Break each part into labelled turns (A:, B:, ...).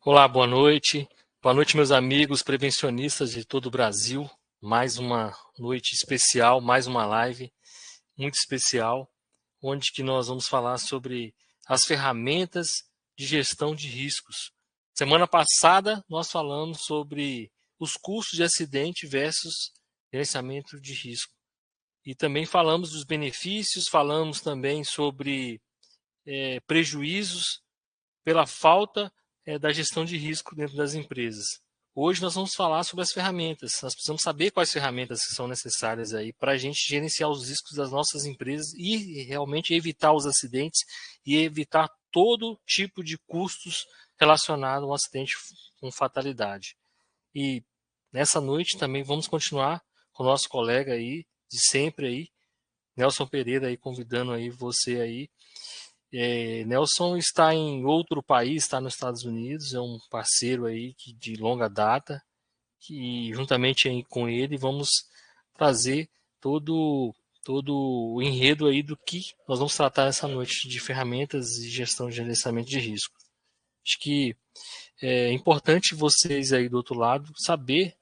A: Olá, boa noite. Boa noite, meus amigos prevencionistas de todo o Brasil. Mais uma noite especial, mais uma live muito especial, onde que nós vamos falar sobre as ferramentas de gestão de riscos. Semana passada nós falamos sobre os custos de acidente versus gerenciamento de risco. E também falamos dos benefícios, falamos também sobre prejuízos pela falta da gestão de risco dentro das empresas. Hoje nós vamos falar sobre as ferramentas. Nós precisamos saber quais ferramentas que são necessárias aí para a gente gerenciar os riscos das nossas empresas e realmente evitar os acidentes e evitar todo tipo de custos relacionados a um acidente com fatalidade. E nessa noite também vamos continuar com o nosso colega aí de sempre aí, Nelson Pereira aí convidando aí você aí. Nelson está em outro país, está nos Estados Unidos, é um parceiro aí de longa data, que juntamente aí com ele vamos trazer todo o enredo aí do que nós vamos tratar essa noite de ferramentas de gestão de gerenciamento de risco. Acho que é importante vocês aí do outro lado saber,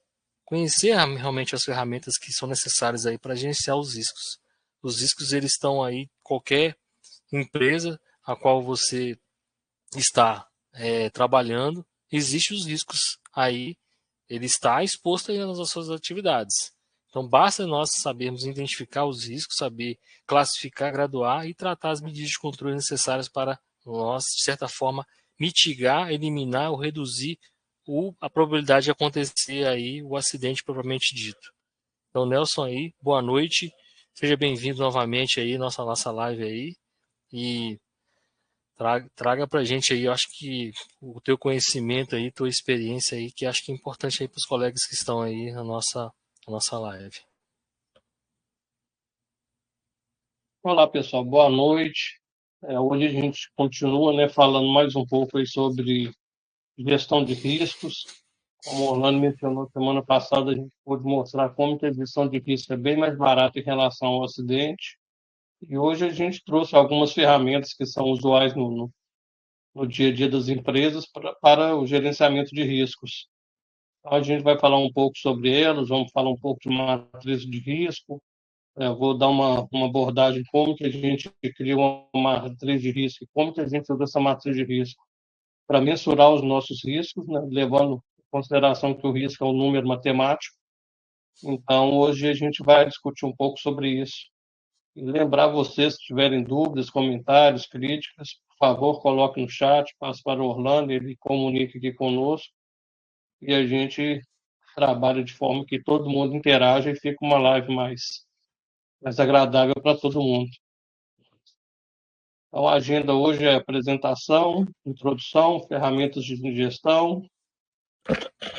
A: conhecer realmente as ferramentas que são necessárias aí para gerenciar os riscos. Os riscos eles estão aí, qualquer empresa a qual você está trabalhando, existem os riscos aí, ele está exposto aí nas suas atividades. Então, basta nós sabermos identificar os riscos, saber classificar, graduar e tratar as medidas de controle necessárias para nós, de certa forma, mitigar, eliminar ou reduzir a probabilidade de acontecer aí o acidente propriamente dito. Então, Nelson aí, boa noite, seja bem-vindo novamente aí, nossa live aí, e traga para a gente aí, eu acho que o teu conhecimento aí, tua experiência aí, que acho que é importante aí para os colegas que estão aí na nossa live.
B: Olá, pessoal, boa noite. Hoje a gente continua, né, falando mais um pouco aí sobre gestão de riscos. Como o Orlando mencionou semana passada, a gente pôde mostrar como que a gestão de risco é bem mais barata em relação ao acidente. E hoje a gente trouxe algumas ferramentas que são usuais no dia a dia das empresas para o gerenciamento de riscos. Então, a gente vai falar um pouco sobre elas, vamos falar um pouco de matriz de risco. Eu vou dar uma abordagem como que a gente cria uma matriz de risco, como que a gente usa essa matriz de risco para mensurar os nossos riscos, né, levando em consideração que o risco é um número matemático. Então, hoje a gente vai discutir um pouco sobre isso. E lembrar vocês, se tiverem dúvidas, comentários, críticas, por favor, coloque no chat, passe para o Orlando, ele comunica aqui conosco e a gente trabalha de forma que todo mundo interaja e fica uma live mais agradável para todo mundo. Então, a agenda hoje é apresentação, introdução, ferramentas de gestão,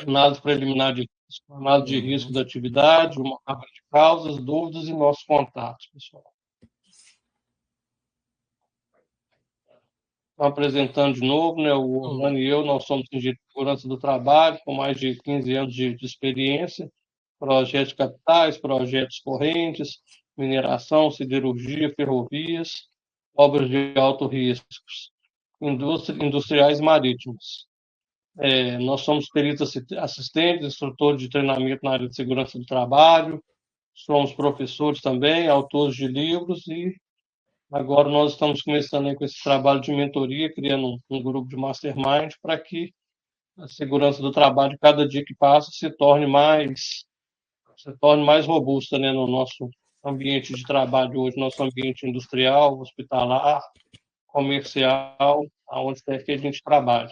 B: análise preliminar de risco, análise de risco da atividade, uma mapa de causas, dúvidas e nossos contatos, pessoal. Então, apresentando de novo, né, o Orlando e eu, nós somos engenheiros de segurança do trabalho, com mais de 15 anos de experiência, projetos capitais, projetos correntes, mineração, siderurgia, ferrovias, obras de alto risco, industriais marítimos. Nós somos peritos assistentes, instrutores de treinamento na área de segurança do trabalho, somos professores também, autores de livros e agora nós estamos começando aí com esse trabalho de mentoria, criando um grupo de mastermind para que a segurança do trabalho, cada dia que passa, se torne mais robusta, né, no nosso ambiente de trabalho hoje, nosso ambiente industrial, hospitalar, comercial, aonde quer que a gente trabalhe.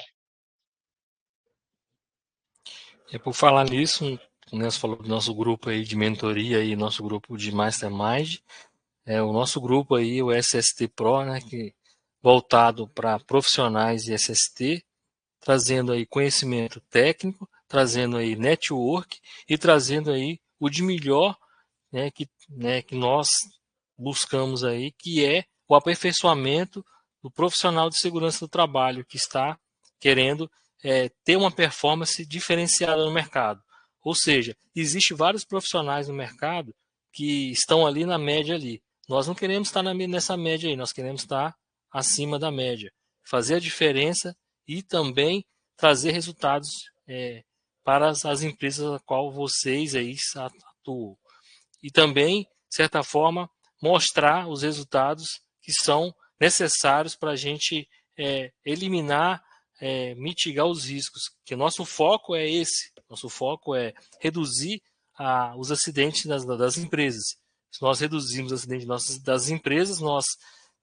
A: Por falar nisso, o Nelson falou do nosso grupo aí de mentoria e nosso grupo de mastermind. O nosso grupo aí, o SST Pro, né, que voltado para profissionais de SST, trazendo aí conhecimento técnico, trazendo aí network e trazendo aí o de melhor, que nós buscamos aí, que é o aperfeiçoamento do profissional de segurança do trabalho que está querendo ter uma performance diferenciada no mercado. Ou seja, existem vários profissionais no mercado que estão ali na média ali. Nós não queremos estar nessa média aí, nós queremos estar acima da média. Fazer a diferença e também trazer resultados para as empresas a qual vocês aí atuam. E também, de certa forma, mostrar os resultados que são necessários para a gente eliminar, mitigar os riscos, que nosso foco é esse, nosso foco é reduzir os acidentes das empresas. Se nós reduzirmos os acidentes das empresas, nós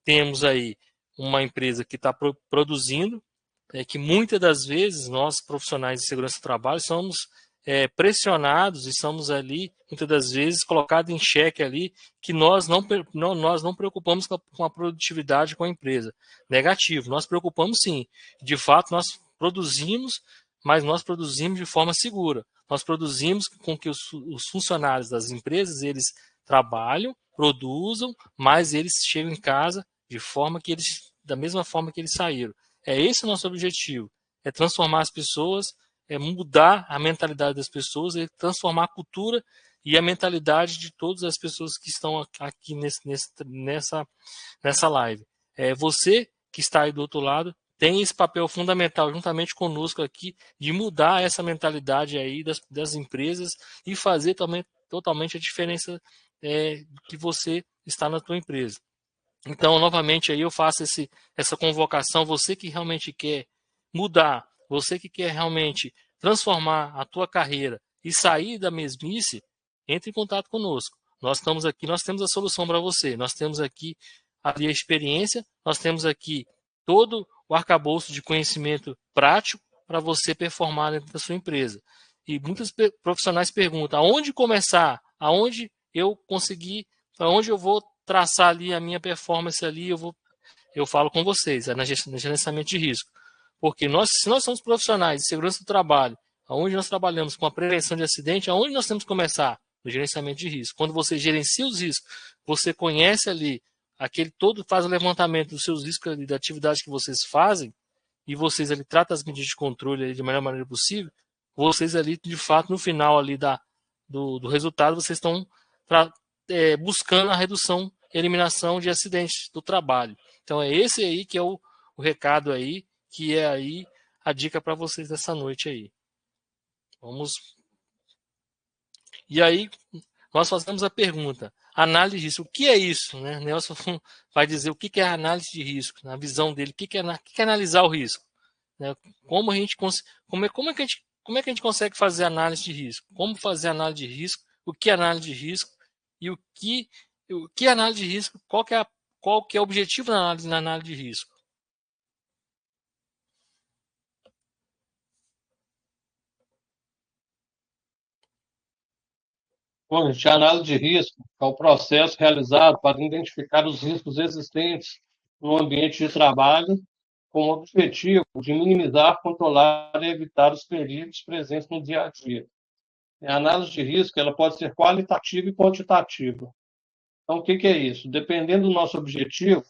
A: temos aí uma empresa que está produzindo, que muitas das vezes nós, profissionais de segurança do trabalho, somos pressionados e somos ali, muitas das vezes, colocados em xeque ali, que nós não preocupamos com a produtividade com a empresa. Negativo, nós preocupamos sim. De fato, nós produzimos, mas nós produzimos de forma segura. Nós produzimos com que os funcionários das empresas, eles trabalham, produzam, mas eles chegam em casa da mesma forma que eles saíram. É esse o nosso objetivo, é transformar as pessoas, é mudar a mentalidade das pessoas, é transformar a cultura e a mentalidade de todas as pessoas que estão aqui nessa live. Você que está aí do outro lado tem esse papel fundamental, juntamente conosco aqui, de mudar essa mentalidade aí das empresas e fazer também totalmente a diferença que você está na tua empresa. Então, novamente, aí eu faço essa convocação, você que realmente quer mudar, você que quer realmente transformar a tua carreira e sair da mesmice, entre em contato conosco. Nós estamos aqui, nós temos a solução para você, nós temos aqui a experiência, nós temos aqui todo o arcabouço de conhecimento prático para você performar dentro da sua empresa. E muitos profissionais perguntam, aonde começar? Aonde eu conseguir, aonde eu vou traçar ali a minha performance ali, eu falo com vocês, no gerenciamento de risco. Porque se nós somos profissionais de segurança do trabalho, onde nós trabalhamos com a prevenção de acidente, aonde nós temos que começar? No gerenciamento de risco. Quando você gerencia os riscos, você conhece ali, faz o levantamento dos seus riscos ali, da atividade que vocês fazem, e vocês ali tratam as medidas de controle ali de melhor maneira possível, vocês ali, de fato, no final ali do resultado, vocês estão buscando a redução e eliminação de acidentes do trabalho. Então é esse aí que é o recado aí, que é aí a dica para vocês dessa noite aí. E aí nós fazemos a pergunta, análise de risco, o que é isso? Né? Nelson vai dizer o que é a análise de risco, na visão dele, o que é analisar o risco? Né? Como é que a gente consegue fazer análise de risco? Como fazer análise de risco? O que é análise de risco? E o que é análise de risco? Qual que é o objetivo na análise de risco?
B: Bom, gente, a análise de risco é o processo realizado para identificar os riscos existentes no ambiente de trabalho, com o objetivo de minimizar, controlar e evitar os perigos presentes no dia a dia. A análise de risco ela pode ser qualitativa e quantitativa. Então, o que é isso? Dependendo do nosso objetivo,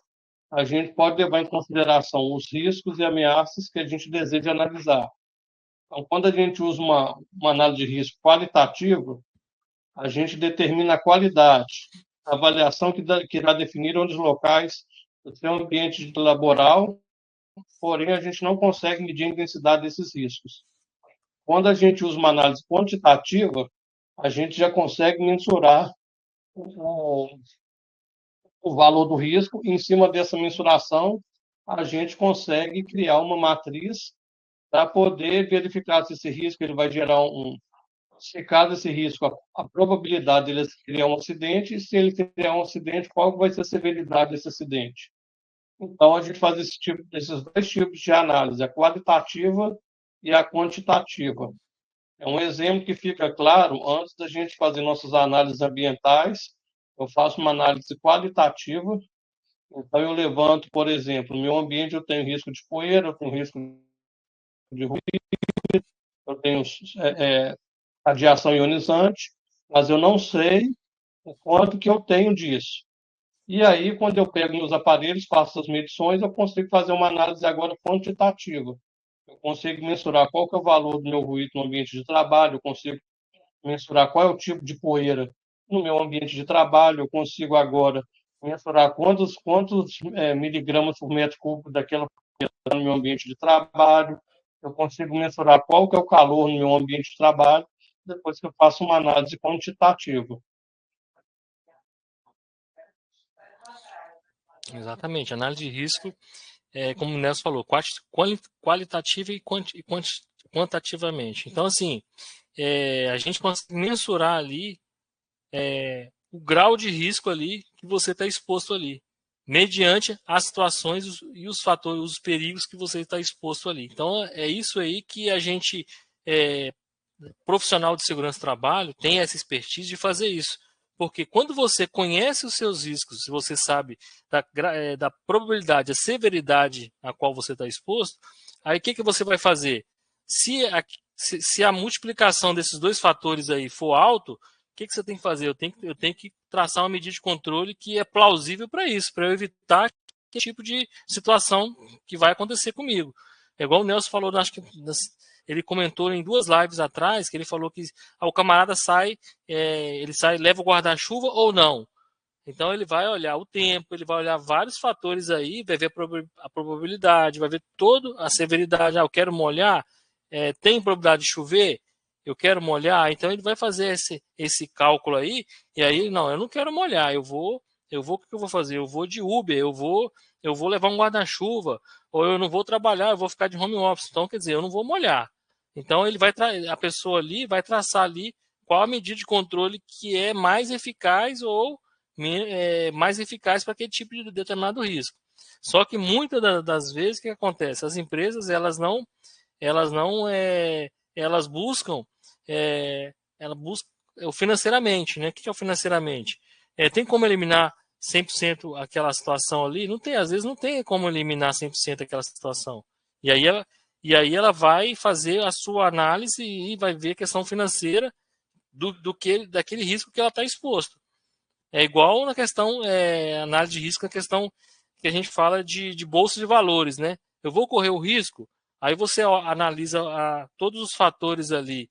B: a gente pode levar em consideração os riscos e ameaças que a gente deseja analisar. Então, quando a gente usa uma análise de risco qualitativa, a gente determina a qualidade, a avaliação que irá definir onde os locais do seu ambiente laboral, porém a gente não consegue medir a intensidade desses riscos. Quando a gente usa uma análise quantitativa, a gente já consegue mensurar o valor do risco, e em cima dessa mensuração, a gente consegue criar uma matriz para poder verificar se esse risco ele vai gerar se caso esse risco, a probabilidade dele criar um acidente, e se ele criar um acidente, qual vai ser a severidade desse acidente. Então, a gente faz esses dois tipos de análise, a qualitativa e a quantitativa. É um exemplo que fica claro, antes da gente fazer nossas análises ambientais, eu faço uma análise qualitativa, então eu levanto, por exemplo, no meu ambiente eu tenho risco de poeira, eu tenho risco de ruído, eu tenho radiação ionizante, mas eu não sei o quanto que eu tenho disso. E aí, quando eu pego meus aparelhos, faço as medições, eu consigo fazer uma análise agora quantitativa. Eu consigo mensurar qual que é o valor do meu ruído no ambiente de trabalho, eu consigo mensurar qual é o tipo de poeira no meu ambiente de trabalho, eu consigo agora mensurar quantos miligramas por metro cúbico daquela poeira no meu ambiente de trabalho, eu consigo mensurar qual que é o calor no meu ambiente de trabalho, depois que eu faço uma análise quantitativa.
A: Exatamente. Análise de risco, como o Nelson falou, qualitativa e quantitativamente. Então, assim, a gente consegue mensurar ali o grau de risco ali que você está exposto ali, mediante as situações e os fatores, os perigos que você está exposto ali. Então, é isso aí que a gente, profissional de segurança do trabalho, tem essa expertise de fazer isso. Porque quando você conhece os seus riscos, se você sabe da probabilidade, a severidade a qual você está exposto, aí o que você vai fazer? Se a multiplicação desses dois fatores aí for alto, o que você tem que fazer? Eu tenho que traçar uma medida de controle que é plausível para isso, para eu evitar que tipo de situação que vai acontecer comigo. É igual o Nelson falou, acho que ele comentou em 2 lives atrás, que ele falou que o camarada sai, ele sai, leva o guarda-chuva ou não. Então ele vai olhar o tempo, ele vai olhar vários fatores aí, vai ver a probabilidade, vai ver toda a severidade. Eu quero molhar, tem probabilidade de chover? Eu quero molhar, então ele vai fazer esse cálculo aí, e aí, não, eu não quero molhar, o que eu vou fazer? Eu vou de Uber, eu vou levar um guarda-chuva, ou eu não vou trabalhar, eu vou ficar de home office. Então, quer dizer, eu não vou molhar. Então a pessoa ali vai traçar ali qual a medida de controle que é mais eficaz ou mais eficaz para aquele tipo de determinado risco. Só que muitas das vezes o que acontece? As empresas elas não elas buscam financeiramente, né? O que é o financeiramente? Tem como eliminar 100% aquela situação ali? Não tem, às vezes não tem como eliminar 100% aquela situação. E aí ela vai fazer a sua análise e vai ver a questão financeira daquele risco que ela está exposto. É igual na questão, análise de risco, na questão que a gente fala de bolsa de valores, né? Eu vou correr o risco, aí você analisa todos os fatores ali,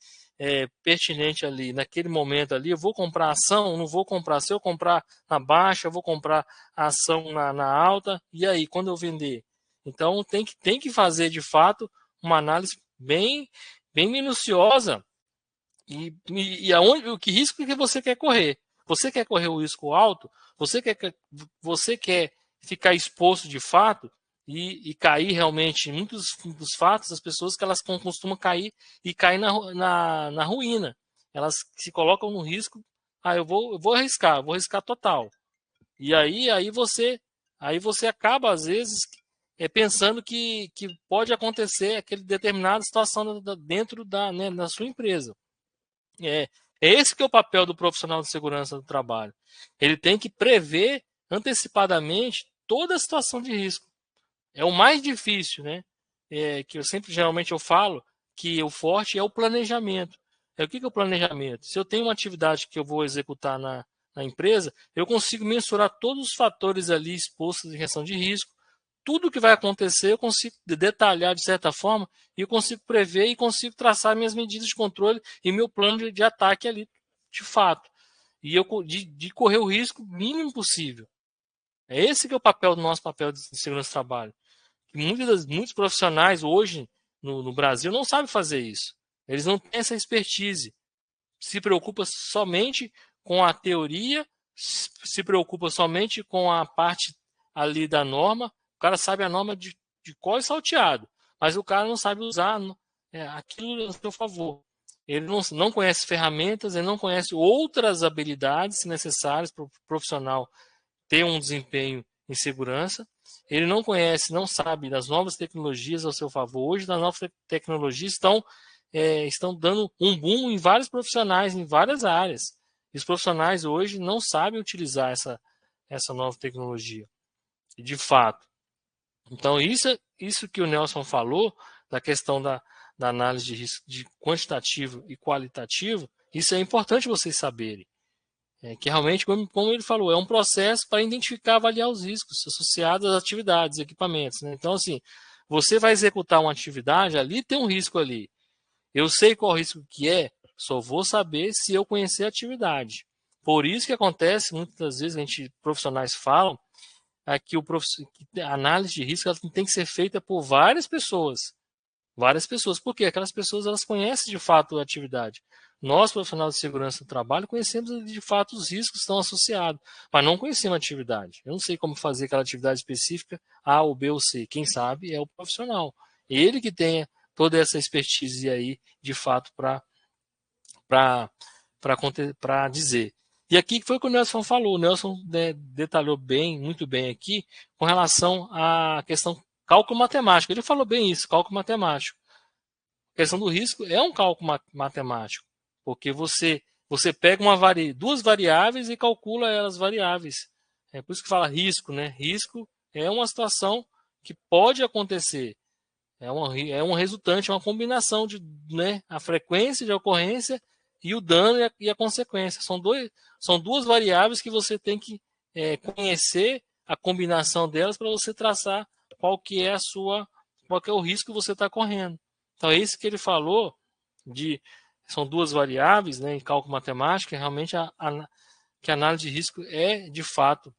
A: pertinentes ali, naquele momento ali, eu vou comprar ação, não vou comprar, se eu comprar na baixa, eu vou comprar a ação na alta, e aí, quando eu vender? Então, tem que fazer, de fato, uma análise bem minuciosa e o que risco que você quer correr? Você quer correr o risco alto? Você quer ficar exposto de fato e cair realmente em muitos dos fatos, as pessoas que elas costumam cair e cair na ruína. Elas se colocam no risco. Eu vou arriscar total. E aí você acaba, às vezes, pensando que pode acontecer aquele determinada situação dentro da sua empresa. É, esse que é o papel do profissional de segurança do trabalho. Ele tem que prever antecipadamente toda a situação de risco. É o mais difícil, né? Que geralmente eu falo que o forte é o planejamento. O que é o planejamento? Se eu tenho uma atividade que eu vou executar na empresa, eu consigo mensurar todos os fatores ali expostos em questão de risco, tudo que vai acontecer eu consigo detalhar de certa forma e eu consigo prever e consigo traçar minhas medidas de controle e meu plano de ataque ali, de fato. E de correr o risco mínimo possível. É esse que é o papel do nosso papel de segurança do trabalho. Muitos profissionais hoje no Brasil não sabem fazer isso. Eles não têm essa expertise. Se preocupa somente com a teoria, se preocupa somente com a parte ali da norma. O cara sabe a norma de cor e salteado, mas o cara não sabe usar aquilo a seu favor. Ele não conhece ferramentas, ele não conhece outras habilidades necessárias para o profissional ter um desempenho em segurança. Ele não conhece, não sabe das novas tecnologias ao seu favor. Hoje, as novas tecnologias estão dando um boom em vários profissionais, em várias áreas. E os profissionais hoje não sabem utilizar essa nova tecnologia, de fato. Então, isso que o Nelson falou, da questão da análise de risco de quantitativo e qualitativo, isso é importante vocês saberem. Que realmente, como ele falou, é um processo para identificar e avaliar os riscos associados às atividades, equipamentos. Né? Então, assim, você vai executar uma atividade, ali tem um risco ali. Eu sei qual risco que só vou saber se eu conhecer a atividade. Por isso que acontece, muitas vezes, profissionais falam que a análise de risco ela tem que ser feita por várias pessoas. Várias pessoas. Por quê? Aquelas pessoas elas conhecem de fato a atividade. Nós, profissionais de segurança do trabalho, conhecemos de fato os riscos que estão associados, mas não conhecemos a atividade. Eu não sei como fazer aquela atividade específica, A ou B ou C. Quem sabe é o profissional. Ele que tenha toda essa expertise aí, de fato, para dizer. E aqui foi o que o Nelson falou. O Nelson detalhou bem, muito bem aqui, com relação à questão cálculo matemático. Ele falou bem isso, cálculo matemático. A questão do risco é um cálculo matemático, porque você pega duas variáveis e calcula elas variáveis. É por isso que fala risco, né? Risco é uma situação que pode acontecer. É um resultante, é uma combinação de, né, a frequência de ocorrência e o dano e a consequência. São duas variáveis que você tem que conhecer a combinação delas para você traçar qual que é o risco que você está correndo. Então é isso que ele falou são duas variáveis, né, em cálculo matemático, realmente que a análise de risco é de fato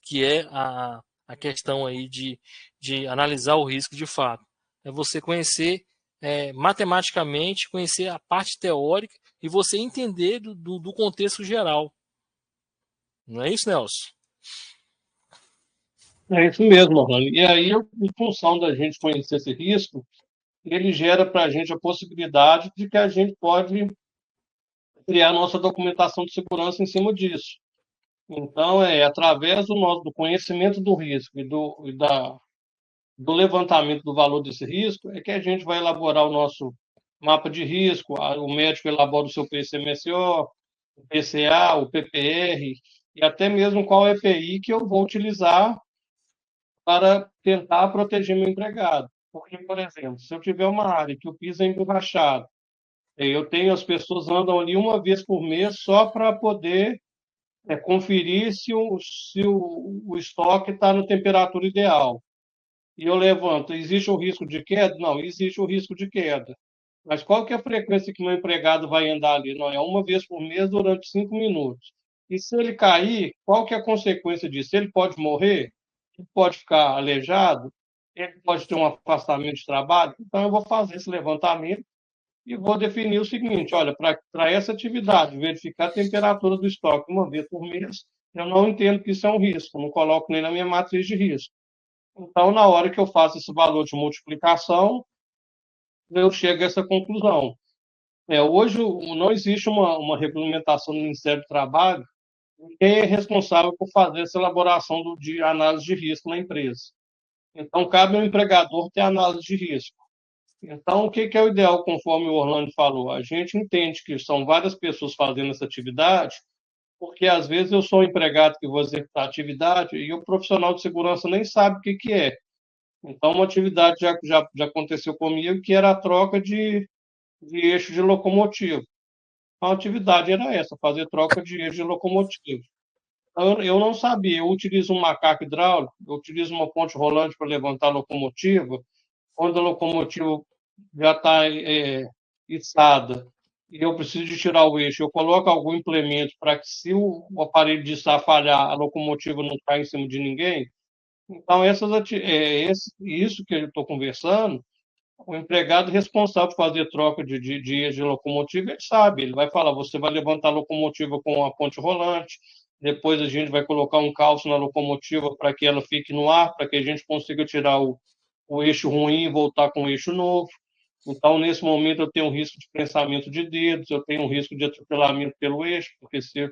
A: que é a questão aí de analisar o risco de fato. É você conhecer matematicamente, conhecer a parte teórica e você entender do contexto geral. Não é isso, Nelson?
B: É isso mesmo, Orlando. E aí, em função da gente conhecer esse risco, ele gera para a gente a possibilidade de que a gente pode criar nossa documentação de segurança em cima disso. Então, através do conhecimento do risco do levantamento do valor desse risco, é que a gente vai elaborar o nosso mapa de risco, o médico elabora o seu PCMSO, o PCA, o PPR, e até mesmo qual EPI que eu vou utilizar para tentar proteger meu empregado. Porque, por exemplo, se eu tiver uma área que o piso é emborrachado, eu tenho as pessoas andam ali uma vez por mês só para poder conferir se o estoque está na temperatura ideal. E eu levanto, existe o risco de queda? Não, existe o risco de queda. Mas qual que é a frequência que meu empregado vai andar ali? Não, é uma vez por mês durante 5 minutos. E se ele cair, qual que é a consequência disso? Ele pode morrer? Ele pode ficar aleijado? Ele pode ter um afastamento de trabalho? Então, eu vou fazer esse levantamento e vou definir o seguinte: olha, para essa atividade, verificar a temperatura do estoque uma vez por mês, eu não entendo que isso é um risco, não coloco nem na minha matriz de risco. Então, na hora que eu faço esse valor de multiplicação, eu chego a essa conclusão. Hoje não existe uma regulamentação do Ministério do Trabalho quem é responsável por fazer essa elaboração de análise de risco na empresa. Então, cabe ao empregador ter análise de risco. Então, o que é o ideal, conforme o Orlando falou? A gente entende que são várias pessoas fazendo essa atividade, porque às vezes eu sou um empregado que vou executar a atividade e o profissional de segurança nem sabe o que é. Então, uma atividade já aconteceu comigo, que era a troca de eixo de locomotiva. A atividade era essa, fazer troca de eixo de locomotiva. Eu não sabia, eu utilizo um macaco hidráulico, eu utilizo uma ponte rolante para levantar a locomotiva, quando a locomotiva já está içada e eu preciso de tirar o eixo, eu coloco algum implemento para que, se o aparelho de içar falhar, a locomotiva não caia em cima de ninguém. Então, isso que eu estou conversando, o empregado responsável por fazer troca de eixo de locomotiva, ele sabe, ele vai falar, você vai levantar a locomotiva com a ponte rolante, depois a gente vai colocar um calço na locomotiva para que ela fique no ar, para que a gente consiga tirar o eixo ruim e voltar com o eixo novo. Então, nesse momento, eu tenho um risco de prensamento de dedos, eu tenho um risco de atropelamento pelo eixo, porque se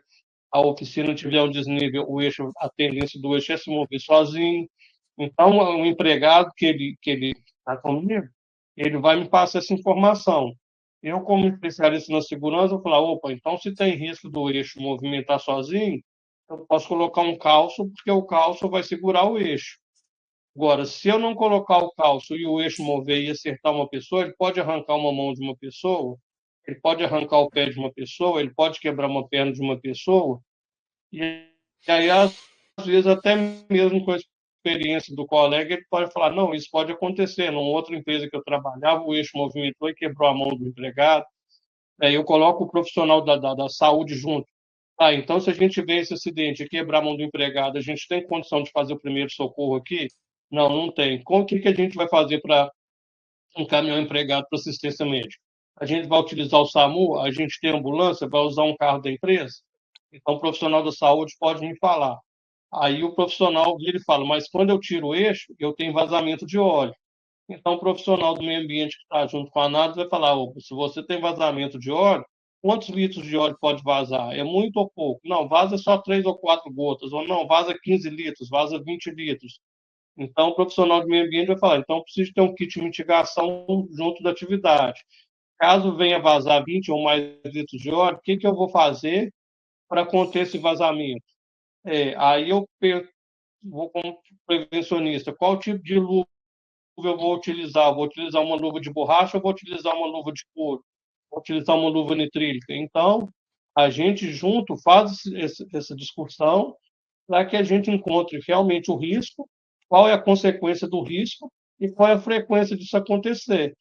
B: a oficina tiver um desnível, a tendência do eixo é se mover sozinho. Então, o empregado que ele está comigo, ele vai me passar essa informação. Eu, como especialista na segurança, vou falar, opa, então se tem risco do eixo movimentar sozinho, eu posso colocar um calço, porque o calço vai segurar o eixo. Agora, se eu não colocar o calço e o eixo mover e acertar uma pessoa, ele pode arrancar uma mão de uma pessoa, ele pode arrancar o pé de uma pessoa, ele pode quebrar uma perna de uma pessoa, e aí, às vezes, até mesmo com a experiência do colega, ele pode falar, não, isso pode acontecer. Numa outra empresa que eu trabalhava, o eixo movimentou e quebrou a mão do empregado. Aí eu coloco o profissional da saúde junto. Então, se a gente vê esse acidente e quebrar a mão do empregado, a gente tem condição de fazer o primeiro socorro aqui? Não, não tem. O que a gente vai fazer para um caminhão empregado para assistência médica. A gente vai utilizar o SAMU, a gente tem ambulância, vai usar um carro da empresa. Então, o profissional da saúde pode me falar. Aí o profissional vira e fala, mas quando eu tiro o eixo, eu tenho vazamento de óleo. Então, o profissional do meio ambiente que está junto com a análise vai falar, se você tem vazamento de óleo, quantos litros de óleo pode vazar? É muito ou pouco? Não, vaza só 3 ou 4 gotas. Ou não, vaza 15 litros, vaza 20 litros. Então, o profissional do meio ambiente vai falar, então, preciso ter um kit de mitigação junto da atividade. Caso venha vazar 20 ou mais litros de óleo, o que eu vou fazer para conter esse vazamento? Aí eu vou como prevencionista, qual tipo de luva eu vou utilizar? Vou utilizar uma luva de borracha ou vou utilizar uma luva de couro? Vou utilizar uma luva nitrílica? Então, a gente junto faz essa discussão para que a gente encontre realmente o risco, qual é a consequência do risco e qual é a frequência disso acontecer.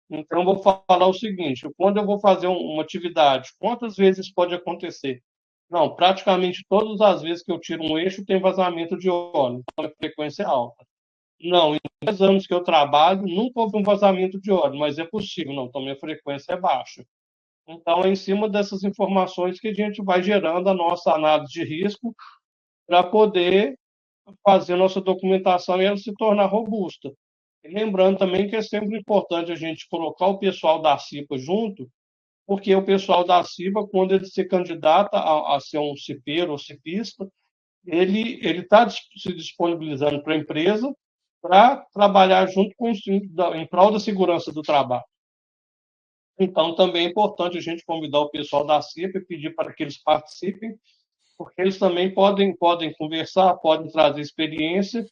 B: Então, eu vou falar o seguinte: quando eu vou fazer uma atividade, quantas vezes pode acontecer? Não, praticamente todas as vezes que eu tiro um eixo tem vazamento de óleo, então a frequência é alta. Não, em 10 anos que eu trabalho, nunca houve um vazamento de óleo, mas é possível, não, então minha frequência é baixa. Então, é em cima dessas informações que a gente vai gerando a nossa análise de risco para poder fazer a nossa documentação e ela se tornar robusta. E lembrando também que é sempre importante a gente colocar o pessoal da CIPA junto, porque o pessoal da CIPA, quando ele se candidata a ser um cipeiro ou cipista, ele está se disponibilizando para a empresa para trabalhar junto com em prol da segurança do trabalho. Então, também é importante a gente convidar o pessoal da CIPA e pedir para que eles participem, porque eles também podem conversar, podem trazer experiência.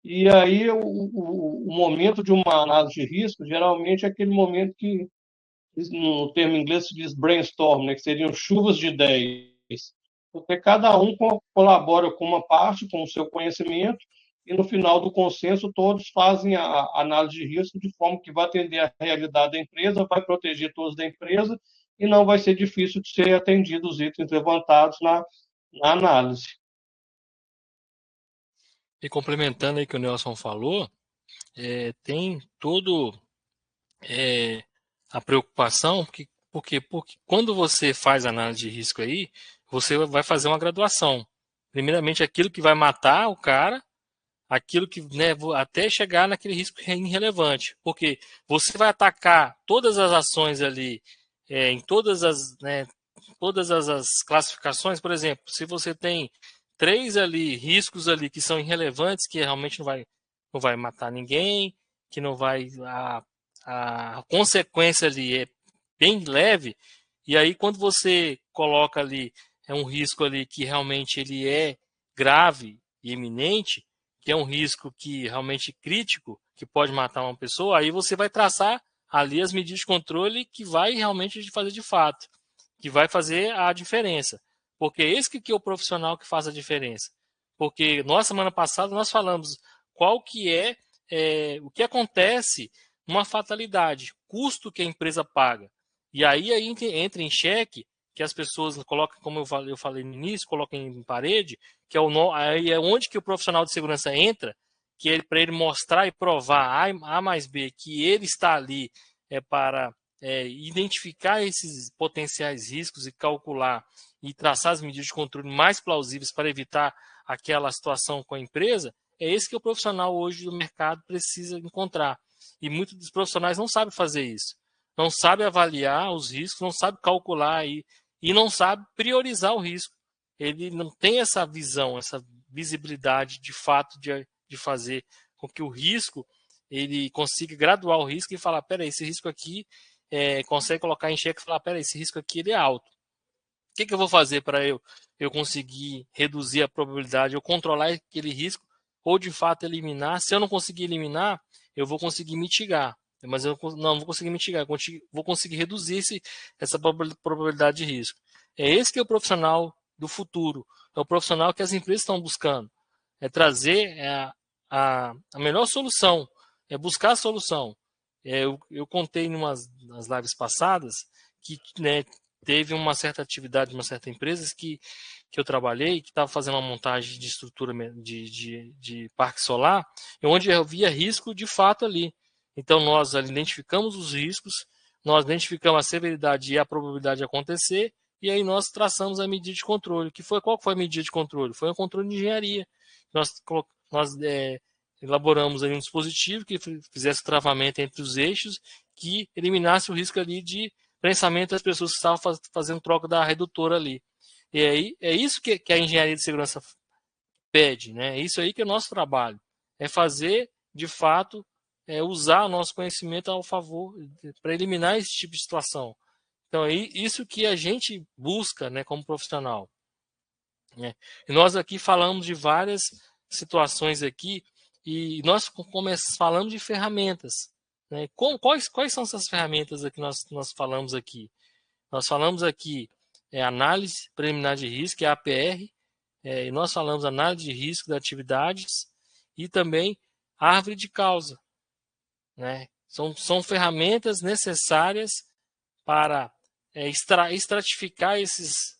B: E aí, o momento de uma análise de risco, geralmente, é aquele momento que, no termo inglês, se diz brainstorm, né, que seriam chuvas de ideias. Porque cada um colabora com uma parte, com o seu conhecimento, e no final do consenso, todos fazem a análise de risco de forma que vai atender a realidade da empresa, vai proteger todos da empresa, e não vai ser difícil de ser atendido os itens levantados na análise.
A: E complementando aí o que o Nelson falou, tem todo a preocupação, porque quando você faz análise de risco aí, você vai fazer uma graduação. Primeiramente, aquilo que vai matar o cara, aquilo que, né, até chegar naquele risco irrelevante, porque você vai atacar todas as ações ali, em todas as classificações. Por exemplo, se você tem 3 ali riscos ali que são irrelevantes, que realmente não vai matar ninguém, que não vai a consequência ali é bem leve, e aí quando você coloca ali um risco ali que realmente ele é grave e iminente, que é um risco que realmente crítico, que pode matar uma pessoa, aí você vai traçar ali as medidas de controle que vai realmente fazer de fato, que vai fazer a diferença. Porque esse que é o profissional que faz a diferença. Porque nós, semana passada, nós falamos qual que o que acontece numa fatalidade, custo que a empresa paga. E aí entra em xeque que as pessoas colocam, como eu falei no início, colocam em parede, que aí é onde que o profissional de segurança entra, que é para ele mostrar e provar A mais B que ele está ali para identificar esses potenciais riscos e calcular e traçar as medidas de controle mais plausíveis para evitar aquela situação com a empresa. É esse que o profissional hoje do mercado precisa encontrar. E muitos dos profissionais não sabem fazer isso. Não sabem avaliar os riscos, não sabem calcular e não sabe priorizar o risco. Ele não tem essa visão, essa visibilidade de fato de fazer com que o risco ele consiga graduar o risco e falar, peraí, esse risco aqui consegue colocar em xeque e falar, peraí, esse risco aqui ele é alto. O que eu vou fazer para eu conseguir reduzir a probabilidade, ou controlar aquele risco, ou de fato eliminar? Se eu não conseguir eliminar, eu vou conseguir mitigar. Mas eu não vou conseguir mitigar, vou conseguir reduzir essa probabilidade de risco. É esse que é o profissional do futuro, é o profissional que as empresas estão buscando. É trazer a melhor solução, é buscar a solução. Eu contei nas lives passadas que, né, teve uma certa atividade de uma certa empresa que eu trabalhei, que estava fazendo uma montagem de estrutura de parque solar, onde eu via risco de fato ali. Então, nós identificamos os riscos, nós identificamos a severidade e a probabilidade de acontecer, e aí nós traçamos a medida de controle. Qual foi a medida de controle? Foi um controle de engenharia. Nós elaboramos aí um dispositivo que fizesse o travamento entre os eixos, que eliminasse o risco ali de prensamento das pessoas que estavam fazendo troca da redutora ali. E aí é isso que a engenharia de segurança pede, né? É isso aí que é o nosso trabalho. É fazer, de fato, usar o nosso conhecimento ao favor para eliminar esse tipo de situação. Então, é isso que a gente busca, né, como profissional. Né? E nós aqui falamos de várias situações aqui e nós falamos de ferramentas. Né? Quais são essas ferramentas que nós falamos aqui? Nós falamos aqui análise preliminar de risco, que é a APR, e nós falamos análise de risco das atividades e também árvore de causa. Né? São ferramentas necessárias para estratificar esses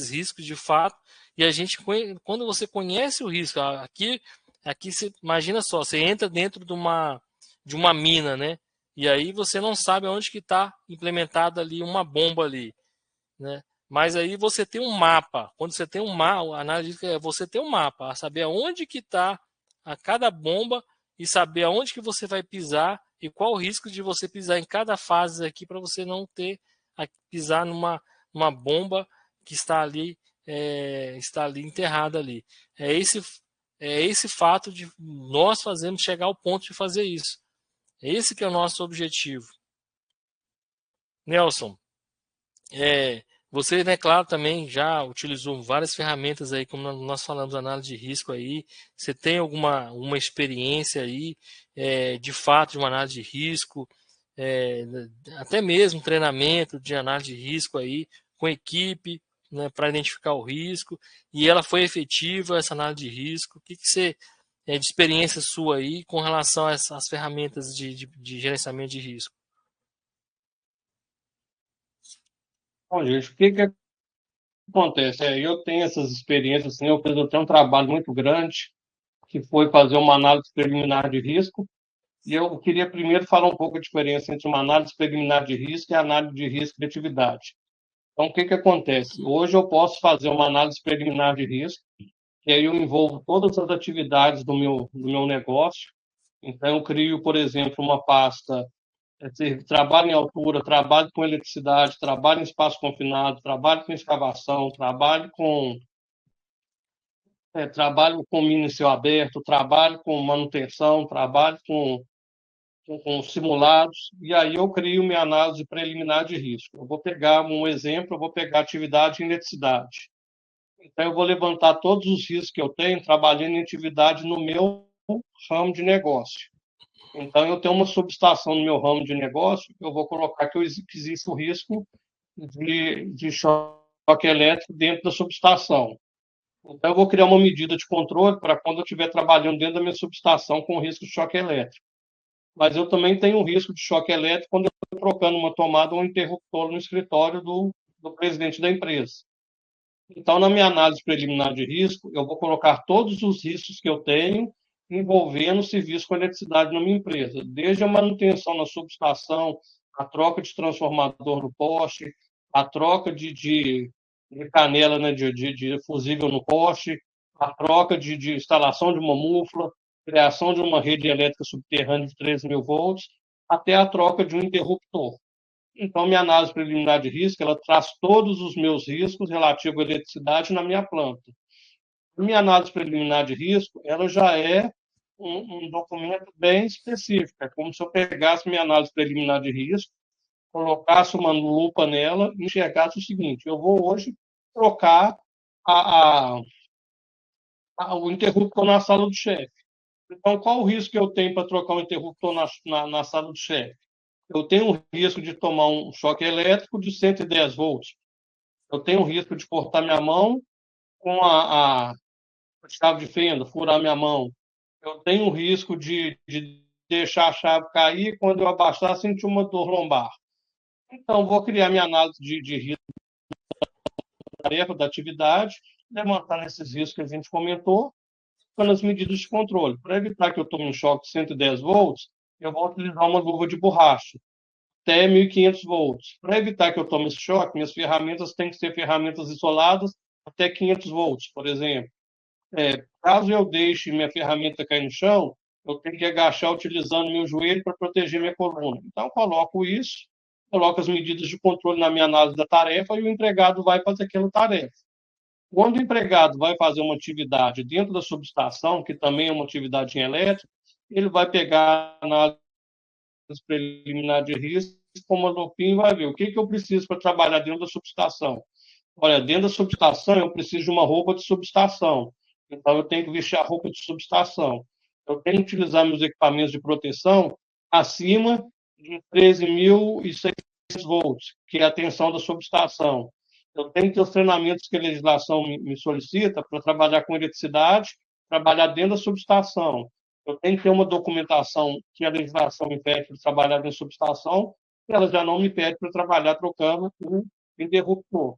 A: riscos de fato. E a gente, quando você conhece o risco, aqui você imagina só, você entra dentro de uma mina, né? E aí você não sabe onde que está implementada ali uma bomba ali, né? Mas aí você tem um mapa. Quando você tem um mapa, a análise é você ter um mapa, saber aonde que está a cada bomba e saber aonde que você vai pisar e qual o risco de você pisar em cada fase aqui para você não ter a pisar numa bomba que está ali enterrada ali. É esse fato de nós fazermos chegar ao ponto de fazer isso. Esse que é o nosso objetivo. Nelson, você, né, claro, também já utilizou várias ferramentas aí, como nós falamos, análise de risco aí. Você tem uma experiência aí, de fato, de uma análise de risco, é, até mesmo treinamento de análise de risco aí, com equipe, né, para identificar o risco, e ela foi efetiva, essa análise de risco. O que você, de experiência sua aí, com relação às ferramentas de gerenciamento de risco?
B: Bom, gente, o que acontece? Eu tenho essas experiências, assim, eu tenho um trabalho muito grande, que foi fazer uma análise preliminar de risco, e eu queria primeiro falar um pouco a diferença entre uma análise preliminar de risco e a análise de risco de atividade. Então, o que acontece? Hoje eu posso fazer uma análise preliminar de risco, que aí eu envolvo todas as atividades do meu negócio. Então, eu crio, por exemplo, uma pasta, trabalho em altura, trabalho com eletricidade, trabalho em espaço confinado, trabalho com escavação, trabalho com mina em céu aberto, trabalho com manutenção, trabalho com simulados, e aí eu crio minha análise preliminar de risco. Eu vou pegar um exemplo, eu vou pegar atividade em eletricidade. Então, eu vou levantar todos os riscos que eu tenho trabalhando em atividade no meu ramo de negócio. Então, eu tenho uma subestação no meu ramo de negócio, eu vou colocar que existe o risco de choque elétrico dentro da subestação. Então, eu vou criar uma medida de controle para quando eu estiver trabalhando dentro da minha subestação com risco de choque elétrico. Mas eu também tenho um risco de choque elétrico quando eu estou trocando uma tomada ou um interruptor no escritório do presidente da empresa. Então, na minha análise preliminar de risco, eu vou colocar todos os riscos que eu tenho envolvendo o serviço com eletricidade na minha empresa, desde a manutenção na subestação, a troca de transformador no poste, a troca de canela, né, de fusível no poste, a troca de instalação de uma mufla, criação de uma rede elétrica subterrânea de 13.000 volts, até a troca de um interruptor. Então, minha análise preliminar de risco, ela traz todos os meus riscos relativos à eletricidade na minha planta. A minha análise preliminar de risco, ela já é um documento bem específico. É como se eu pegasse minha análise preliminar de risco, colocasse uma lupa nela e enxergasse o seguinte: eu vou hoje trocar o interruptor na sala do chefe. Então, qual o risco que eu tenho para trocar o interruptor na sala do chefe? Eu tenho um risco de tomar um choque elétrico de 110 volts. Eu tenho um risco de cortar minha mão com a chave de fenda, furar minha mão. Eu tenho um risco de deixar a chave cair e quando eu abaixar, sentir uma dor lombar. Então, vou criar minha análise de risco da tarefa, da atividade, levantar esses riscos que a gente comentou, aplicando as medidas de controle. Para evitar que eu tome um choque de 110 volts, eu vou utilizar uma luva de borracha até 1.500 volts. Para evitar que eu tome esse choque, minhas ferramentas têm que ser ferramentas isoladas até 500 volts, por exemplo. Caso eu deixe minha ferramenta cair no chão, eu tenho que agachar utilizando meu joelho para proteger minha coluna. Então, eu coloco isso, coloco as medidas de controle na minha análise da tarefa e o empregado vai fazer aquela tarefa. Quando o empregado vai fazer uma atividade dentro da subestação, que também é uma atividade em elétrica, ele vai pegar a análise preliminar de risco com uma lupinha e vai ver o que eu preciso para trabalhar dentro da subestação. Olha, dentro da subestação eu preciso de uma roupa de subestação. Então eu tenho que vestir a roupa de subestação. Eu tenho que utilizar meus equipamentos de proteção acima de 13.600 volts, que é a tensão da subestação. Eu tenho que ter os treinamentos que a legislação me solicita para trabalhar com eletricidade, trabalhar dentro da subestação. Eu tenho que ter uma documentação que a legislação me pede para trabalhar dentro da subestação, e ela já não me pede para trabalhar trocando um interruptor.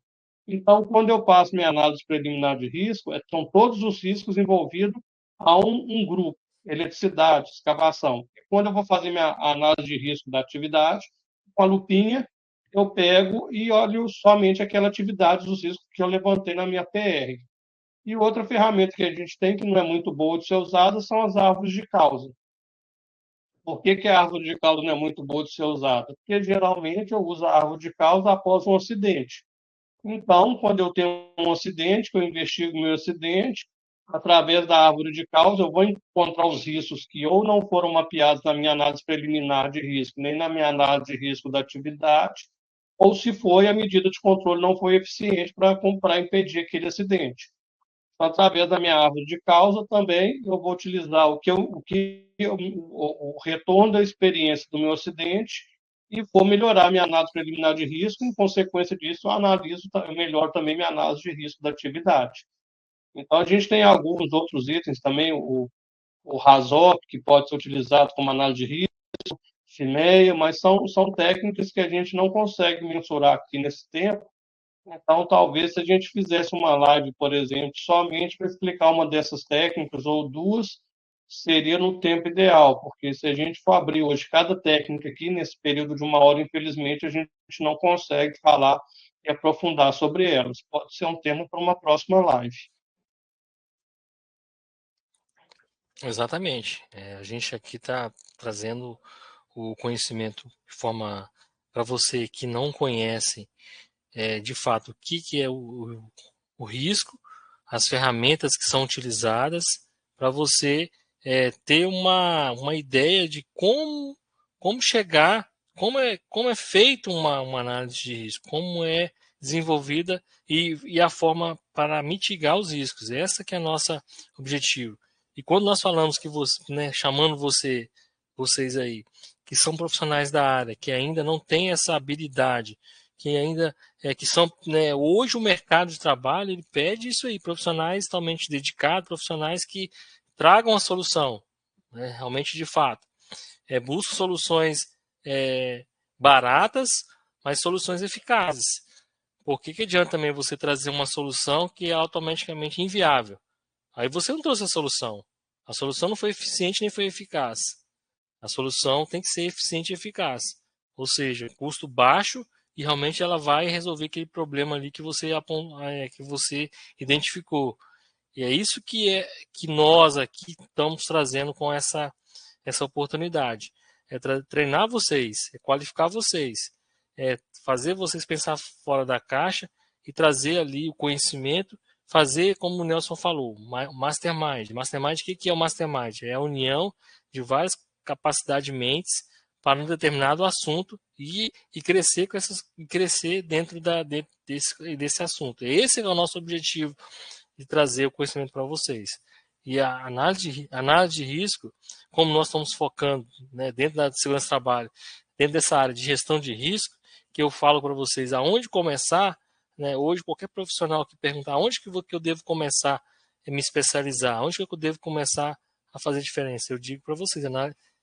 B: Então, quando eu passo minha análise preliminar de risco, são todos os riscos envolvidos a um grupo, eletricidade, escavação. Quando eu vou fazer minha análise de risco da atividade, com a lupinha, eu pego e olho somente aquela atividade dos riscos que eu levantei na minha PR. E outra ferramenta que a gente tem, que não é muito boa de ser usada, são as árvores de causa. Por que a árvore de causa não é muito boa de ser usada? Porque geralmente eu uso a árvore de causa após um acidente. Então, quando eu tenho um acidente, que eu investigo o meu acidente, através da árvore de causa, eu vou encontrar os riscos que ou não foram mapeados na minha análise preliminar de risco, nem na minha análise de risco da atividade, ou se foi, a medida de controle não foi eficiente para impedir aquele acidente. Então, através da minha árvore de causa, também eu vou utilizar o retorno da experiência do meu acidente e vou melhorar minha análise preliminar de risco. Em consequência disso, eu melhoro também minha análise de risco da atividade. Então, a gente tem alguns outros itens também, o RASOP, que pode ser utilizado como análise de risco, CIMEIA, mas são técnicas que a gente não consegue mensurar aqui nesse tempo. Então, talvez se a gente fizesse uma live, por exemplo, somente para explicar uma dessas técnicas ou duas, seria no tempo ideal, porque se a gente for abrir hoje cada técnica aqui, nesse período de uma hora, infelizmente, a gente não consegue falar e aprofundar sobre elas. Pode ser um tema para uma próxima live.
A: Exatamente. A gente aqui está trazendo o conhecimento de forma para você que não conhece de fato o que é o risco, as ferramentas que são utilizadas para você ter uma ideia de como chegar, como é feita uma análise de risco, como é desenvolvida e a forma para mitigar os riscos. Essa que é a nossa objetivo. E quando nós falamos que você, chamando vocês aí, que são profissionais da área, que ainda não têm essa habilidade, que ainda que são, hoje o mercado de trabalho ele pede isso aí, profissionais totalmente dedicados, profissionais que tragam a solução, realmente de fato. Busca soluções baratas, mas soluções eficazes. Por que adianta também você trazer uma solução que é automaticamente inviável? Aí você não trouxe a solução. A solução não foi eficiente nem foi eficaz. A solução tem que ser eficiente e eficaz. Ou seja, custo baixo e realmente ela vai resolver aquele problema ali que você identificou. E é isso que nós aqui estamos trazendo com essa oportunidade. Treinar vocês, qualificar vocês, fazer vocês pensar fora da caixa e trazer ali o conhecimento, fazer como o Nelson falou, mastermind. Mastermind, o que é o mastermind? É a união de várias capacidades de mentes para um determinado assunto e crescer dentro desse assunto. Esse é o nosso objetivo de trazer o conhecimento para vocês. E a análise de risco, como nós estamos focando dentro da segurança do trabalho, dentro dessa área de gestão de risco, que eu falo para vocês aonde começar, hoje qualquer profissional que perguntar aonde que eu devo começar a me especializar, onde que eu devo começar a fazer diferença, eu digo para vocês,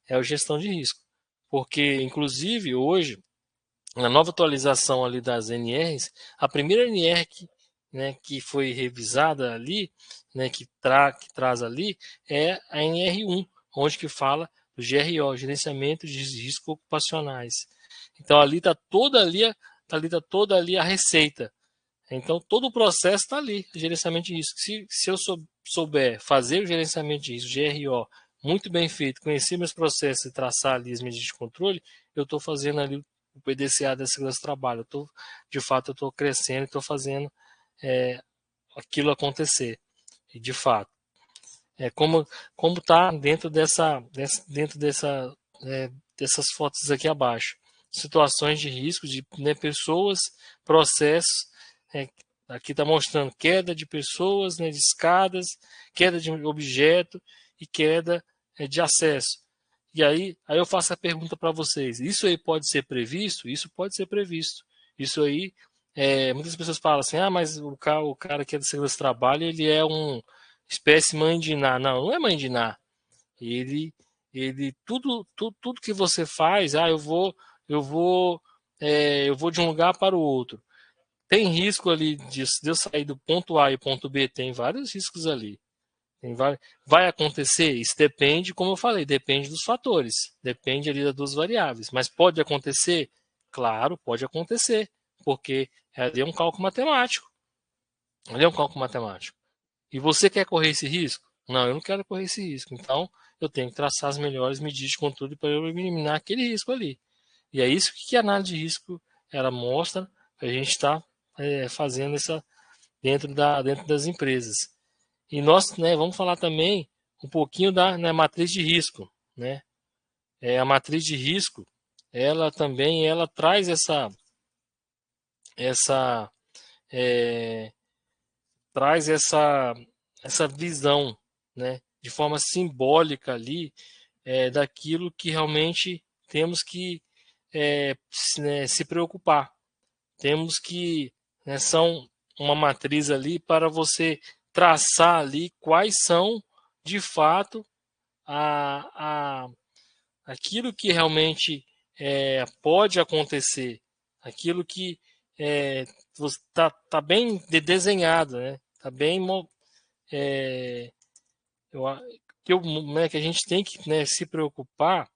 A: é a gestão de risco. Porque, inclusive, hoje, na nova atualização ali das NRs, a primeira NR né, que foi revisada ali, né, que traz ali, é a NR1, onde que fala do GRO, Gerenciamento de Riscos Ocupacionais. Então ali está toda ali a receita. Então todo o processo está ali, gerenciamento de risco. Se eu souber fazer o gerenciamento de risco, GRO, muito bem feito, conhecer meus processos e traçar ali as medidas de controle, eu estou fazendo ali o PDCA da segurança do trabalho. De fato, eu estou crescendo e estou fazendo aquilo acontecer. E de fato, como está dessas fotos aqui abaixo. Situações de risco de, né, pessoas, processos. Aqui está mostrando queda de pessoas, né, de escadas, queda de objeto e queda de acesso. E aí eu faço a pergunta para vocês: isso aí pode ser previsto? Isso pode ser previsto. Isso aí, muitas pessoas falam assim: mas o cara que é de segurança do trabalho, ele é um espécie mãe de Ná. Não, não é mãe de Ná. Ele tudo que você faz, eu vou de um lugar para o outro. Tem risco ali de eu sair do ponto A e ponto B, tem vários riscos ali. Vai acontecer? Isso depende, como eu falei, depende dos fatores, depende ali das duas variáveis. Mas pode acontecer? Claro, pode acontecer, porque ali é um cálculo matemático. Ali é um cálculo matemático. E você quer correr esse risco? Não, eu não quero correr esse risco. Então, eu tenho que traçar as melhores medidas de controle para eu eliminar aquele risco ali. E é isso que a análise de risco ela mostra que a gente está fazendo dentro das empresas. E nós, né, vamos falar também um pouquinho da, né, matriz de risco, né? A matriz de risco, ela também traz essa é, traz essa visão, né, de forma simbólica ali, daquilo que realmente temos que se preocupar. Temos que, né, são uma matriz ali para você traçar ali quais são, de fato, a, aquilo que realmente pode acontecer, aquilo que tá bem desenhado, né? Tá bem é, que a gente tem que, né, se preocupar.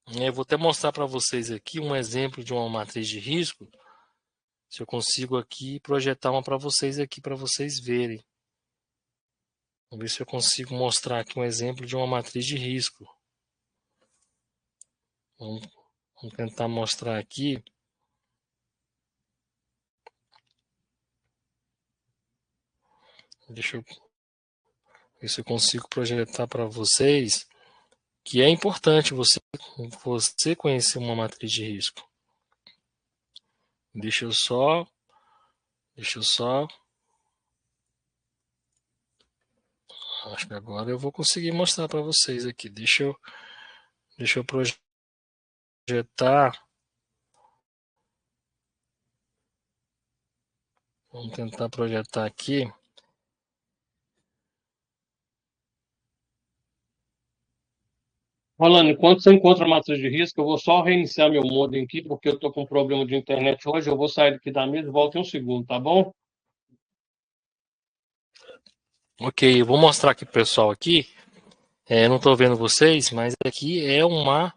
A: Eu vou até mostrar para vocês aqui um exemplo de uma matriz de risco. Se eu consigo aqui projetar uma para vocês verem. Vamos ver se eu consigo mostrar aqui um exemplo de uma matriz de risco. Vamos tentar mostrar aqui. Deixa eu ver se eu consigo projetar para vocês que é importante você conhecer uma matriz de risco. Deixa eu só. Acho que agora eu vou conseguir mostrar para vocês aqui. Deixa eu projetar. Vamos tentar projetar aqui.
B: Rolando, enquanto você encontra a matriz de risco, eu vou só reiniciar meu modem aqui, porque eu estou com problema de internet hoje. Eu vou sair daqui da mesa e volto em um segundo, tá bom?
A: Ok, eu vou mostrar aqui pro pessoal aqui. Não estou vendo vocês, mas aqui é uma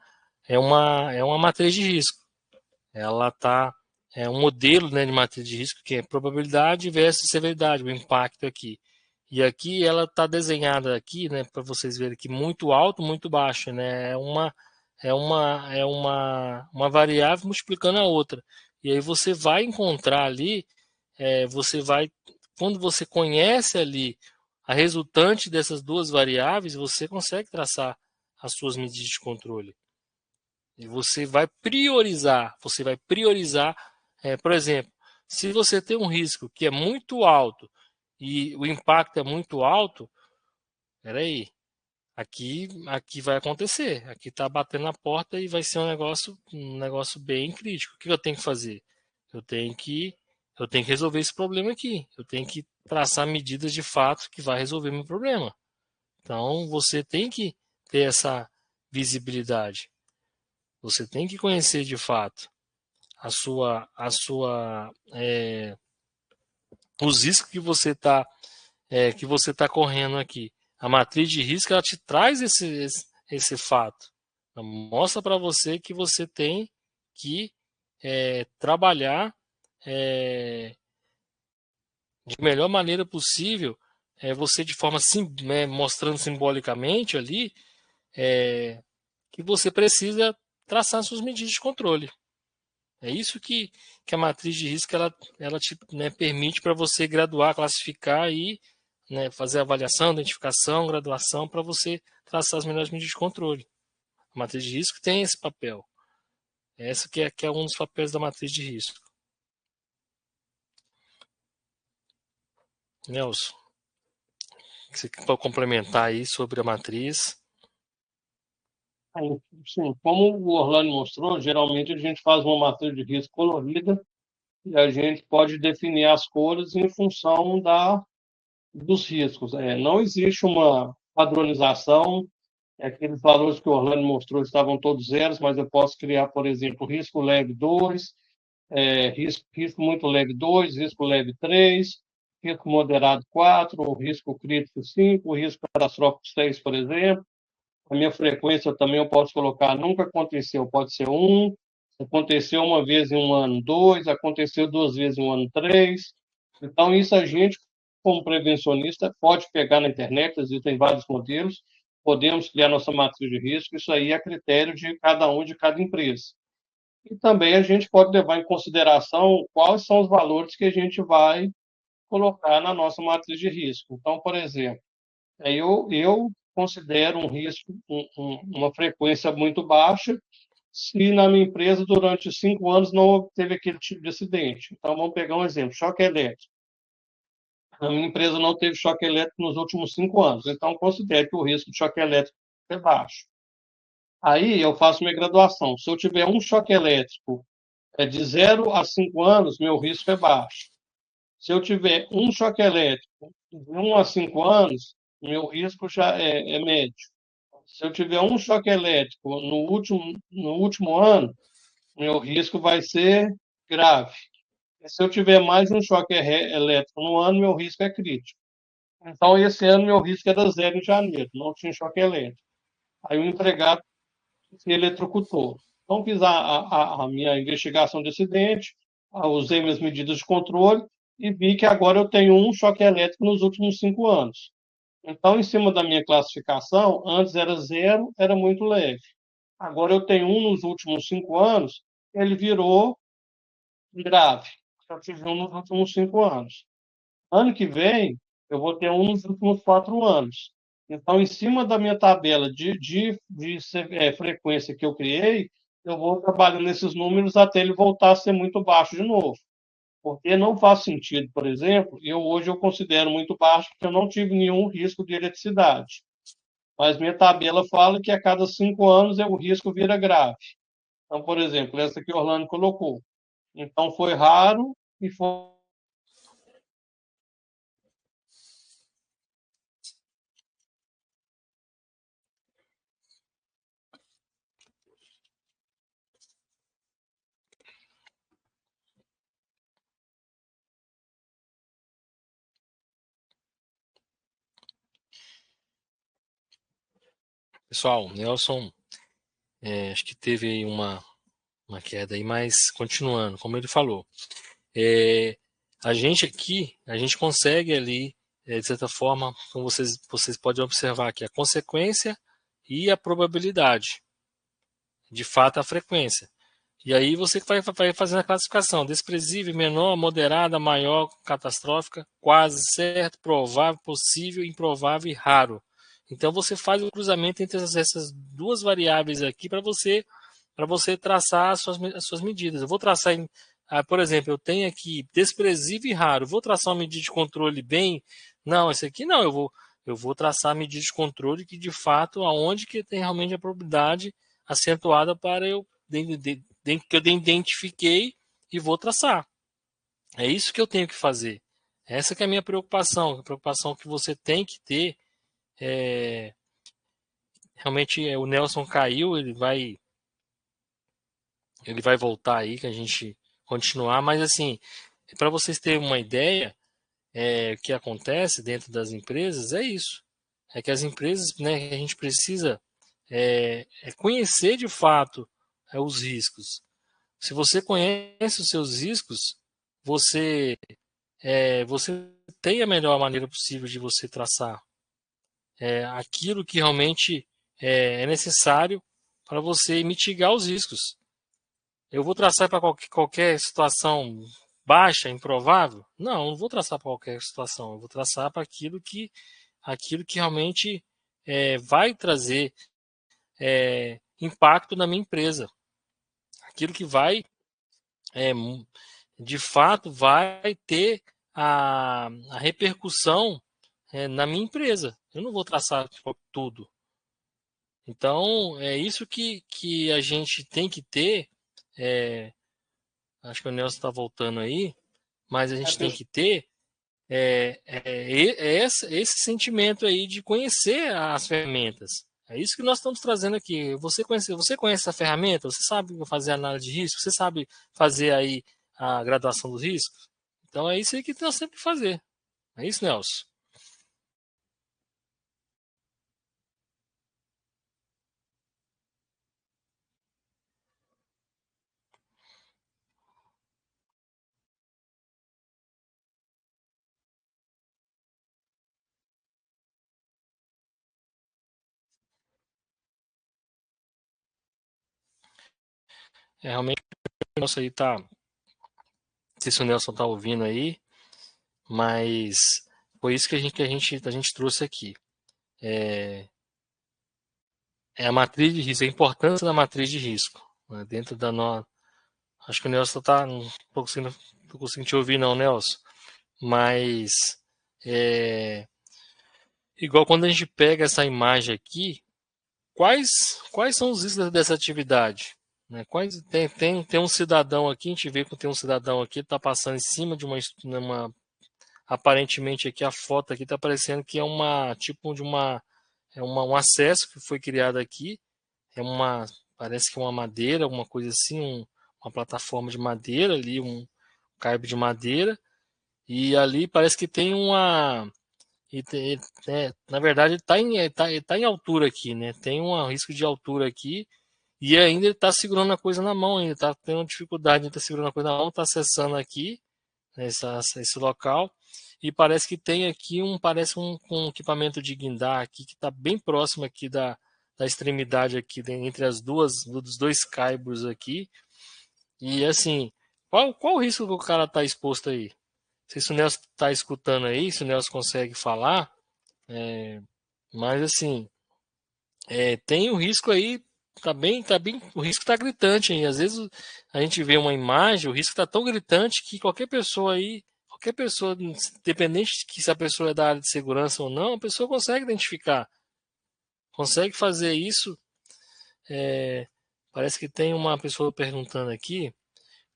A: matriz de risco. Ela é um modelo, né, de matriz de risco que é probabilidade versus severidade, o impacto aqui. E aqui ela está desenhada aqui, né, para vocês verem que muito alto, muito baixo, né? Uma variável multiplicando a outra. E aí você vai encontrar ali, quando você conhece ali a resultante dessas duas variáveis, você consegue traçar as suas medidas de controle. E você vai priorizar, por exemplo, se você tem um risco que é muito alto e o impacto é muito alto, peraí, aqui vai acontecer, aqui está batendo na porta e vai ser um negócio bem crítico. O que eu tenho que fazer? Eu tenho que, eu tenho que resolver esse problema aqui, eu tenho que traçar medidas de fato que vai resolver meu problema. Então, você tem que ter essa visibilidade. Você tem que conhecer de fato a sua os riscos que você está correndo aqui. A matriz de risco ela te traz esse fato. Ela mostra para você que você tem que trabalhar de melhor maneira possível, você de forma mostrando simbolicamente ali que você precisa traçar suas medidas de controle. É isso que a matriz de risco ela te permite para você graduar, classificar e fazer avaliação, identificação, graduação para você traçar as melhores medidas de controle. A matriz de risco tem esse papel. Essa que é um dos papéis da matriz de risco. Nelson, você pode complementar aí sobre a matriz?
B: Sim, como o Orlando mostrou, geralmente a gente faz uma matriz de risco colorida e a gente pode definir as cores em função dos riscos. Não existe uma padronização, aqueles valores que o Orlando mostrou estavam todos zeros, mas eu posso criar, por exemplo, risco leve 2, risco muito leve 2, risco leve 3, risco moderado 4, risco crítico 5, risco catastrófico 6, por exemplo. A minha frequência também eu posso colocar nunca aconteceu, pode ser 1, aconteceu uma vez em um ano 2, aconteceu 2 vezes em um ano 3. Então, isso a gente, como prevencionista, pode pegar na internet, existem vários modelos, podemos criar nossa matriz de risco, isso aí é critério de cada um, de cada empresa. E também a gente pode levar em consideração quais são os valores que a gente vai colocar na nossa matriz de risco. Então, por exemplo, eu considero um risco, uma frequência muito baixa, se na minha empresa durante 5 anos não teve aquele tipo de acidente. Então, vamos pegar um exemplo, choque elétrico. A minha empresa não teve choque elétrico nos últimos 5 anos, então considero que o risco de choque elétrico é baixo. Aí eu faço minha graduação. Se eu tiver um choque elétrico de 0 a 5 anos, meu risco é baixo. Se eu tiver um choque elétrico de 1 a 5 anos, meu risco já é médio. Se eu tiver um choque elétrico no último ano, meu risco vai ser grave. E se eu tiver mais um choque elétrico no ano, meu risco é crítico. Então, esse ano, meu risco era 0 em janeiro, não tinha choque elétrico. Aí o empregado se eletrocutou. Então, fiz a minha investigação de acidente, usei minhas medidas de controle e vi que agora eu tenho um choque elétrico nos últimos 5 anos. Então, em cima da minha classificação, antes era 0, era muito leve. Agora eu tenho um nos últimos 5 anos, ele virou grave. Eu tive um nos últimos 5 anos. Ano que vem, eu vou ter um nos últimos 4 anos. Então, em cima da minha tabela de frequência que eu criei, eu vou trabalhando nesses números até ele voltar a ser muito baixo de novo. Porque não faz sentido, por exemplo, hoje eu considero muito baixo porque eu não tive nenhum risco de eletricidade. Mas minha tabela fala que a cada 5 anos o risco vira grave. Então, por exemplo, essa que o Orlando colocou. Então, foi raro e foi.
A: Pessoal, o Nelson acho que teve aí uma queda aí, mas continuando, como ele falou. A gente aqui, a gente consegue ali, de certa forma, como vocês podem observar aqui, a consequência e a probabilidade, de fato a frequência. E aí você vai fazendo a classificação, desprezível, menor, moderada, maior, catastrófica, quase certo, provável, possível, improvável e raro. Então você faz o cruzamento entre essas duas variáveis aqui para você traçar as suas medidas. Eu vou traçar, por exemplo, eu tenho aqui desprezível e raro. Vou traçar uma medida de controle bem? Não, esse aqui não. Eu vou traçar a medida de controle que de fato aonde que tem realmente a probabilidade acentuada para eu que eu identifiquei e vou traçar. É isso que eu tenho que fazer. Essa que é a minha preocupação. A preocupação que você tem que ter realmente o Nelson caiu, ele vai voltar aí que a gente continuar, mas assim, para vocês terem uma ideia, o que acontece dentro das empresas é isso. É que as empresas, né, a gente precisa conhecer de fato os riscos. Se você conhece os seus riscos, você, você tem a melhor maneira possível de você traçar aquilo que realmente é necessário para você mitigar os riscos. Eu vou traçar para qualquer situação baixa, improvável? Não vou traçar para qualquer situação. Eu vou traçar para aquilo que realmente vai trazer impacto na minha empresa. Aquilo que vai, de fato, vai ter a repercussão na minha empresa. Eu não vou traçar tudo. Então, é isso que a gente tem que ter. Acho que o Nelson está voltando aí, mas a gente tem que ter esse sentimento aí de conhecer as ferramentas. É isso que nós estamos trazendo aqui. Você conhece a ferramenta? Você sabe fazer análise de risco? Você sabe fazer aí a graduação dos riscos? Então é isso aí que nós temos que fazer. É isso, Nelson? Realmente o Nelson aí tá. Não sei se o Nelson tá ouvindo aí, mas foi isso que a gente trouxe aqui. É a matriz de risco, a importância da matriz de risco. Né, dentro da nossa. Acho que o Nelson tá. Não tô conseguindo te ouvir, não, Nelson. Mas. É, igual quando a gente pega essa imagem aqui, quais são os riscos dessa atividade? Né? Tem um cidadão aqui, a gente vê que tem um cidadão aqui, está passando em cima de uma. Aparentemente aqui a foto aqui está parecendo que é uma tipo de uma. Um acesso que foi criado aqui. É uma. Parece que é uma madeira, alguma coisa assim, uma plataforma de madeira ali, um caibo de madeira. E ali parece que tem uma. Na verdade, ele tá em altura aqui, né? Tem um risco de altura aqui. E ainda ele está segurando a coisa na mão, ainda está tendo dificuldade de estar segurando a coisa na mão, está acessando aqui né, esse local. E parece que tem aqui parece um equipamento de guindar aqui que está bem próximo aqui da extremidade aqui, entre dos dois caibros aqui. E assim, qual o risco que o cara está exposto aí? Não sei se o Nelson está escutando aí, se o Nelson consegue falar, mas assim, tem o risco aí, tá bem, o risco está gritante aí. Às vezes a gente vê uma imagem, o risco está tão gritante que qualquer pessoa, independente de que se a pessoa é da área de segurança ou não, a pessoa consegue identificar, consegue fazer isso. Parece que tem uma pessoa perguntando aqui.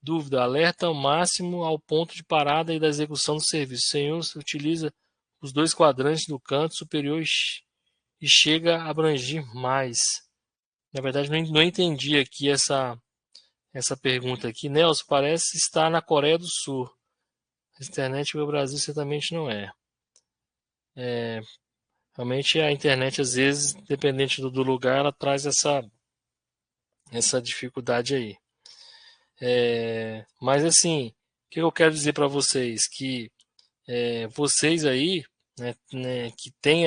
A: Dúvida, alerta ao máximo ao ponto de parada e da execução do serviço. O senhor utiliza os dois quadrantes do canto superior e chega a abranger mais. Na verdade, não entendi aqui essa pergunta aqui. Nelson, parece estar na Coreia do Sul. A internet no Brasil certamente não é. Realmente a internet, às vezes, dependente do lugar, ela traz essa dificuldade aí. Mas assim, o que eu quero dizer para vocês? Que vocês aí, né, que tem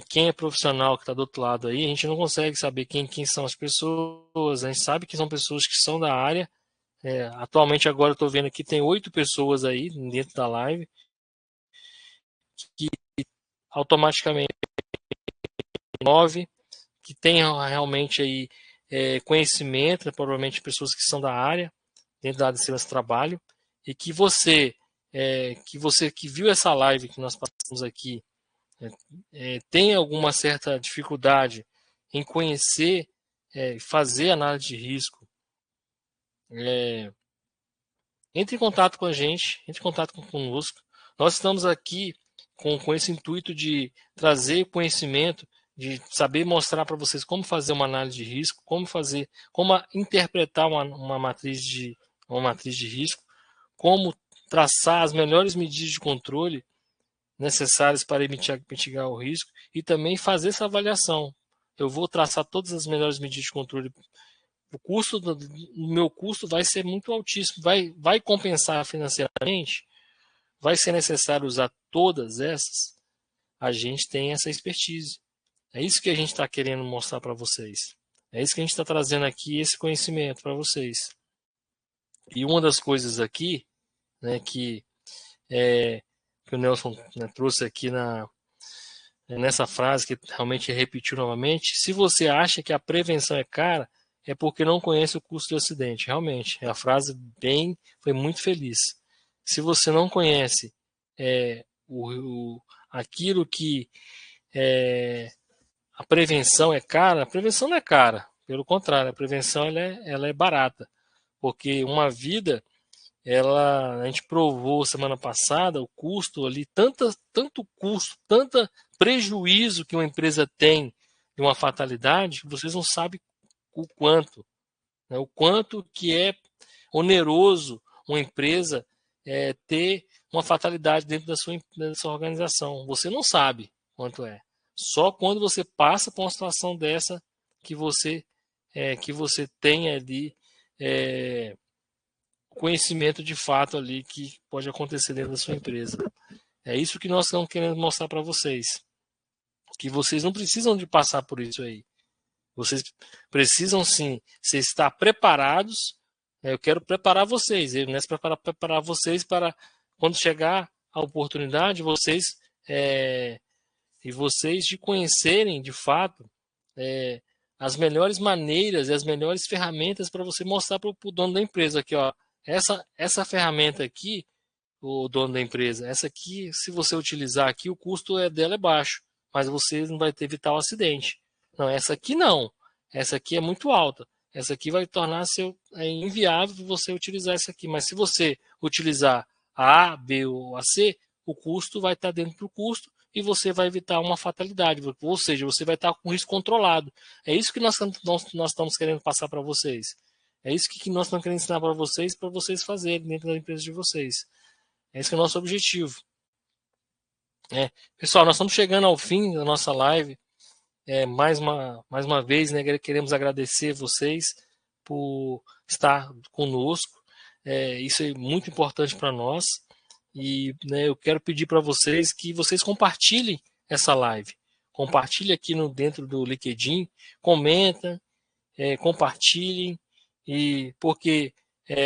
A: quem é profissional que está do outro lado aí, a gente não consegue saber quem são as pessoas, a gente sabe que são pessoas que são da área. Atualmente agora eu estou vendo aqui tem 8 pessoas aí dentro da live que automaticamente 9 que tem realmente aí conhecimento, né, provavelmente pessoas que são da área, dentro da área de segurança do trabalho, e que você que viu essa live que nós passamos aqui tem alguma certa dificuldade em conhecer, fazer análise de risco, entre em contato com a gente, entre em contato conosco. Nós estamos aqui com esse intuito de trazer conhecimento, de saber mostrar para vocês como fazer uma análise de risco, como interpretar uma matriz de risco, como traçar as melhores medidas de controle necessárias para mitigar o risco e também fazer essa avaliação. Eu vou traçar todas as melhores medidas de controle. O meu custo vai ser muito altíssimo, vai compensar financeiramente, vai ser necessário usar todas essas. A gente tem essa expertise. É isso que a gente está querendo mostrar para vocês. É isso que a gente está trazendo aqui, esse conhecimento para vocês. E uma das coisas aqui, né, que o Nelson, né, trouxe aqui nessa frase, que realmente repetiu novamente: se você acha que a prevenção é cara, é porque não conhece o custo de acidente. Realmente, a frase foi muito feliz. Se você não conhece aquilo que a prevenção é cara, a prevenção não é cara. Pelo contrário, a prevenção ela é barata. Porque uma vida, a gente provou semana passada o custo ali, tanto custo, tanto prejuízo que uma empresa tem de uma fatalidade, que vocês não sabem o quanto. Né? O quanto que é oneroso uma empresa ter uma fatalidade dentro da sua organização. Você não sabe quanto é. Só quando você passa por uma situação dessa que você tem ali conhecimento de fato ali que pode acontecer dentro da sua empresa. É isso que nós estamos querendo mostrar para vocês. Que vocês não precisam de passar por isso aí. Vocês precisam sim estar preparados. Eu quero preparar vocês, preparar vocês para quando chegar a oportunidade, vocês de conhecerem de fato as melhores maneiras e as melhores ferramentas para você mostrar para o dono da empresa aqui, ó. Essa ferramenta aqui, o dono da empresa, essa aqui, se você utilizar aqui, o custo dela é baixo, mas você não vai ter evitar o acidente. Não, essa aqui não. Essa aqui é muito alta. Essa aqui vai tornar inviável você utilizar essa aqui. Mas se você utilizar a A, B ou a C, o custo vai estar dentro do custo e você vai evitar uma fatalidade. Ou seja, você vai estar com o risco controlado. É isso que nós estamos querendo passar para vocês. É isso que nós estamos querendo ensinar para vocês fazerem dentro da empresa de vocês. Esse é o nosso objetivo. Pessoal, nós estamos chegando ao fim da nossa live. Mais uma vez, né, queremos agradecer vocês por estar conosco. Isso é muito importante para nós. E, né, eu quero pedir para vocês que vocês compartilhem essa live. Compartilhe aqui dentro do LinkedIn, comenta, compartilhem, porque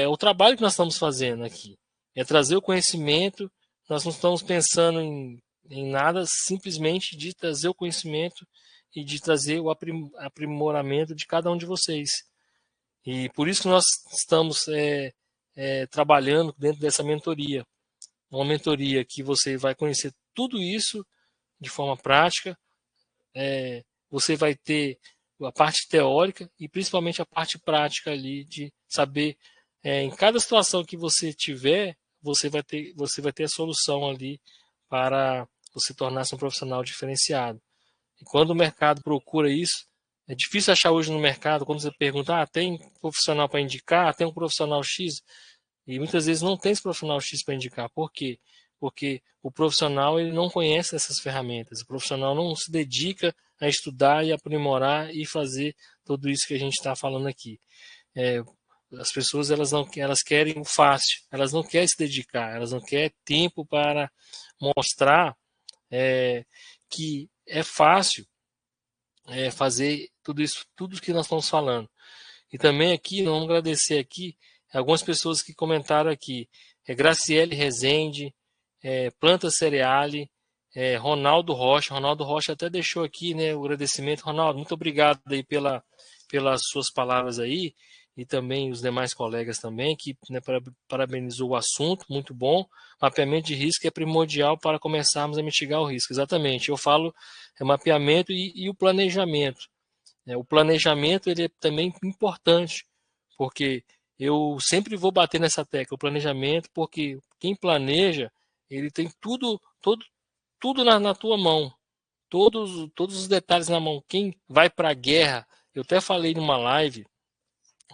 A: o trabalho que nós estamos fazendo aqui é trazer o conhecimento. Nós não estamos pensando em nada, simplesmente de trazer o conhecimento e de trazer o aprimoramento de cada um de vocês. E por isso que nós estamos trabalhando dentro dessa mentoria. Uma mentoria que você vai conhecer tudo isso de forma prática. Você vai ter a parte teórica e principalmente a parte prática ali de saber em cada situação que você tiver, você vai ter a solução ali para você tornar-se um profissional diferenciado. E quando o mercado procura isso, é difícil achar hoje no mercado, quando você pergunta, tem profissional para indicar, tem um profissional X, e muitas vezes não tem esse profissional X para indicar. Por quê? Porque o profissional ele não conhece essas ferramentas, o profissional não se dedica a estudar e aprimorar e fazer tudo isso que a gente está falando aqui. As pessoas elas querem o fácil, elas não querem se dedicar, elas não querem tempo para mostrar que é fácil fazer tudo isso, tudo que nós estamos falando. E também aqui, vamos agradecer aqui algumas pessoas que comentaram aqui. Graciele Rezende, Planta Cereale, Ronaldo Rocha. Ronaldo Rocha até deixou aqui, né, o agradecimento. Ronaldo, muito obrigado aí pelas suas palavras aí. E também os demais colegas também, que, né, parabenizou o assunto, muito bom. Mapeamento de risco é primordial para começarmos a mitigar o risco. Exatamente, eu falo mapeamento e o planejamento. O planejamento ele é também importante, porque eu sempre vou bater nessa tecla, o planejamento, porque quem planeja, ele tem tudo na tua mão, todos os detalhes na mão. Quem vai para a guerra, eu até falei numa live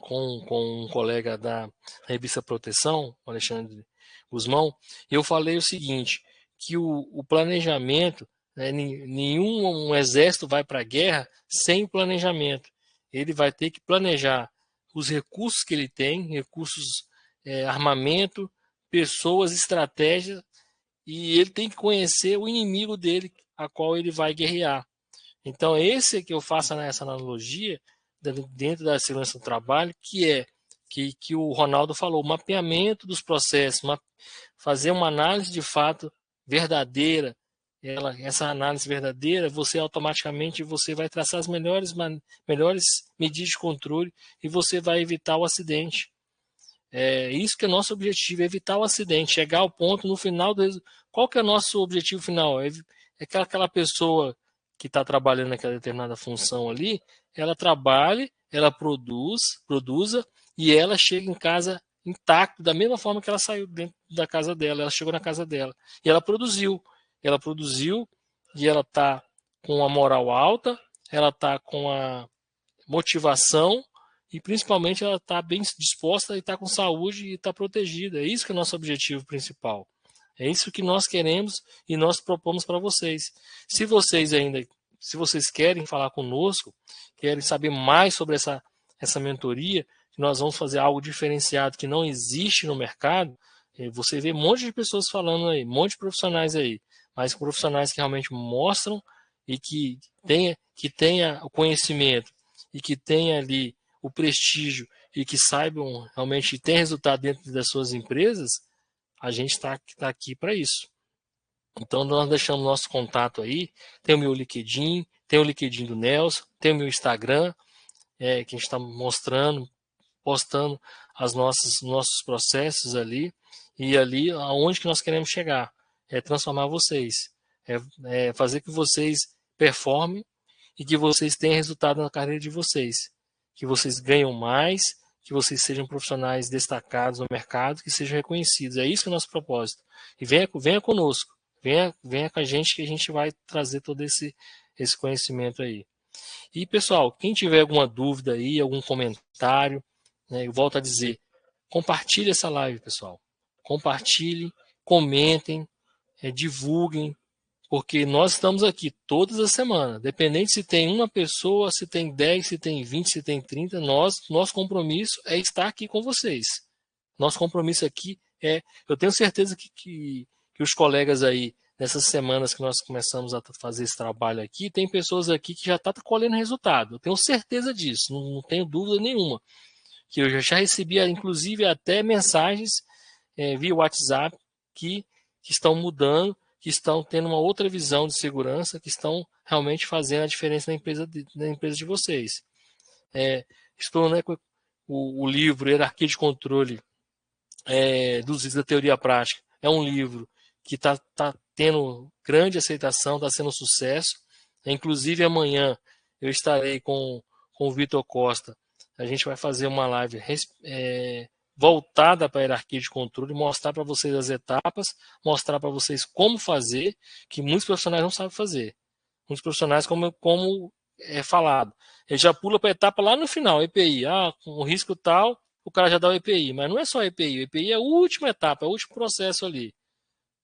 A: com um colega da revista Proteção, o Alexandre Guzmão, eu falei o seguinte, que o planejamento, né, nenhum exército vai para a guerra sem planejamento. Ele vai ter que planejar os recursos que ele tem, recursos, armamento, pessoas, estratégias, e ele tem que conhecer o inimigo dele, a qual ele vai guerrear. Então, esse que eu faço essa analogia dentro da segurança do trabalho, que o Ronaldo falou, o mapeamento dos processos, fazer uma análise de fato verdadeira. Essa análise verdadeira, você automaticamente você vai traçar as melhores medidas de controle e você vai evitar o acidente. É isso que é nosso objetivo, evitar o acidente, chegar ao ponto no final do. Qual que é o nosso objetivo final? É que aquela pessoa que está trabalhando naquela determinada função ali, ela trabalhe, ela produza e ela chega em casa intacto, da mesma forma que ela saiu dentro da casa dela, ela chegou na casa dela. E ela produziu e ela está com a moral alta, ela está com a motivação e principalmente ela está bem disposta e está com saúde e está protegida. É isso que é o nosso objetivo principal. É isso que nós queremos e nós propomos para vocês. Se vocês querem falar conosco, querem saber mais sobre essa mentoria, que nós vamos fazer algo diferenciado que não existe no mercado, você vê um monte de pessoas falando aí, um monte de profissionais aí, mas profissionais que realmente mostram e que tenha o conhecimento e que tenha ali o prestígio e que saibam realmente ter resultado dentro das suas empresas, a gente está aqui para isso. Então, nós deixamos nosso contato aí. Tem o meu LinkedIn, tem o LinkedIn do Nelson, tem o meu Instagram, que a gente está mostrando, postando nossos processos ali. E ali, aonde que nós queremos chegar? É transformar vocês. É fazer que vocês performem e que vocês tenham resultado na carreira de vocês. Que vocês ganham mais, que vocês sejam profissionais destacados no mercado, que sejam reconhecidos. É isso que é o nosso propósito. E venha conosco, venha com a gente que a gente vai trazer todo esse conhecimento aí. E pessoal, quem tiver alguma dúvida aí, algum comentário, né, eu volto a dizer, compartilhe essa live, pessoal. Compartilhem, comentem, divulguem, porque nós estamos aqui todas as semanas. Dependente se tem uma pessoa, se tem 10, se tem 20, se tem 30, nosso compromisso é estar aqui com vocês. Nosso compromisso aqui é. Eu tenho certeza que os colegas aí, nessas semanas que nós começamos a fazer esse trabalho aqui, tem pessoas aqui que já estão colhendo resultado. Eu tenho certeza disso, não tenho dúvida nenhuma. Que eu já recebi, inclusive, até mensagens via WhatsApp que estão mudando, que estão tendo uma outra visão de segurança, que estão realmente fazendo a diferença na empresa de vocês. Estou com o livro Hierarquia de Controle dos Itens da Teoria Prática. É um livro que está tendo grande aceitação, está sendo um sucesso. Inclusive, amanhã eu estarei com o Vitor Costa. A gente vai fazer uma live voltada para a hierarquia de controle, mostrar para vocês as etapas, mostrar para vocês como fazer, que muitos profissionais não sabem fazer. Muitos profissionais, como é falado, ele já pula para a etapa lá no final, EPI. Com o risco tal, o cara já dá o EPI. Mas não é só EPI, o EPI é a última etapa, é o último processo ali.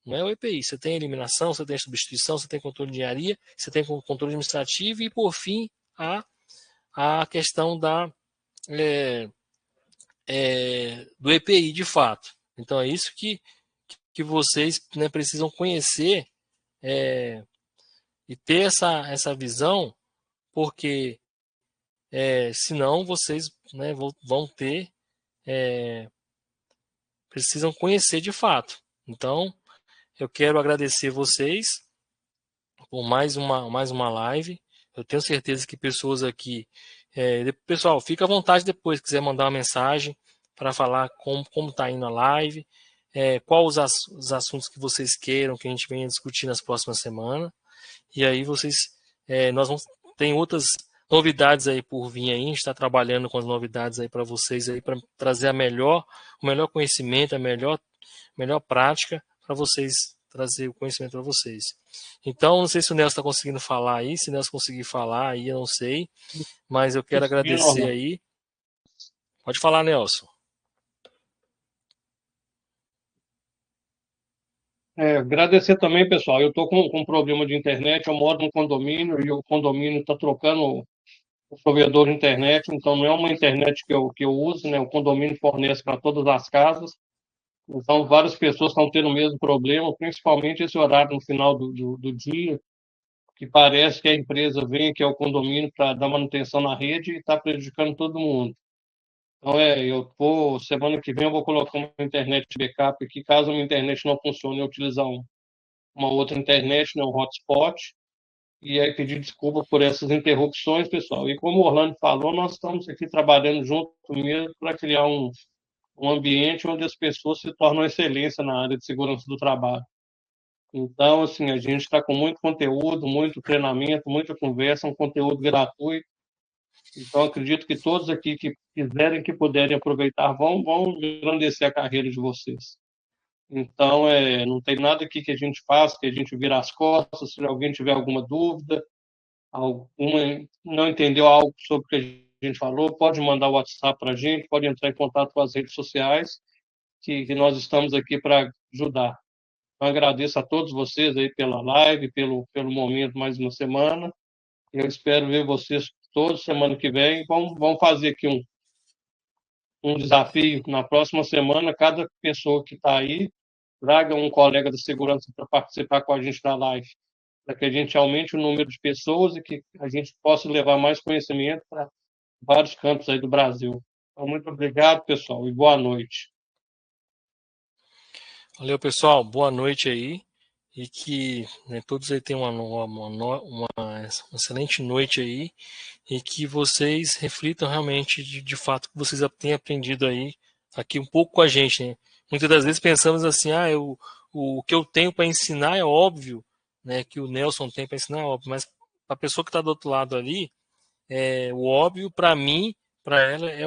A: Não é o EPI, você tem eliminação, você tem substituição, você tem controle de engenharia, você tem controle administrativo e, por fim, a questão do EPI de fato. Então é isso que vocês, né, precisam conhecer e ter essa visão, porque senão vocês, né, vão ter, precisam conhecer de fato. Então eu quero agradecer vocês por mais uma live. Eu tenho certeza que pessoas aqui. Pessoal, fica à vontade depois, se quiser mandar uma mensagem para falar como está indo a live, quais os assuntos que vocês queiram que a gente venha discutir nas próximas semanas. E aí nós tem outras novidades aí por vir aí, a gente está trabalhando com as novidades aí para vocês aí, para trazer o melhor conhecimento, a melhor prática para vocês, trazer o conhecimento para vocês. Então, não sei se o Nelson está conseguindo falar aí, se o Nelson conseguir falar aí, eu não sei, mas eu quero agradecer aí. Pode falar, Nelson.
B: Agradecer também, pessoal. Eu estou com um problema de internet, eu moro num condomínio e o condomínio está trocando o provedor de internet, então não é uma internet que eu uso, né? O condomínio fornece para todas as casas, então várias pessoas estão tendo o mesmo problema, principalmente esse horário no final do dia, que parece que a empresa vem, que é o condomínio, para dar manutenção na rede e está prejudicando todo mundo. Então, semana que vem eu vou colocar uma internet de backup aqui, caso a minha internet não funcione, eu utilizar uma outra internet, né, um hotspot, e aí pedir desculpa por essas interrupções, pessoal. E como o Orlando falou, nós estamos aqui trabalhando junto mesmo para criar um ambiente onde as pessoas se tornam excelência na área de segurança do trabalho. Então, assim, a gente está com muito conteúdo, muito treinamento, muita conversa, um conteúdo gratuito. Então, acredito que todos aqui que quiserem, que puderem aproveitar, vão engrandecer a carreira de vocês. Então, não tem nada aqui que a gente faça, que a gente vira as costas. Se alguém tiver alguma dúvida, não entendeu algo sobre o que a gente falou, pode mandar o WhatsApp para a gente, pode entrar em contato com as redes sociais, que nós estamos aqui para ajudar. Então, agradeço a todos vocês aí pela live, pelo momento mais uma semana. Eu espero ver vocês todos semana que vem. Vamos fazer aqui um desafio na próxima semana. Cada pessoa que está aí, traga um colega de segurança para participar com a gente da live, para que a gente aumente o número de pessoas e que a gente possa levar mais conhecimento para vários campos aí do Brasil. Então, muito obrigado, pessoal, e boa noite.
A: Valeu, pessoal. Boa noite aí. E que, né, todos aí tenham uma excelente noite aí. E que vocês reflitam realmente, de fato, que vocês têm aprendido aí aqui um pouco com a gente, né? Muitas das vezes pensamos assim, o que eu tenho para ensinar é óbvio, né? Que o Nelson tem para ensinar é óbvio, mas a pessoa que está do outro lado ali, o óbvio para mim, para ela, é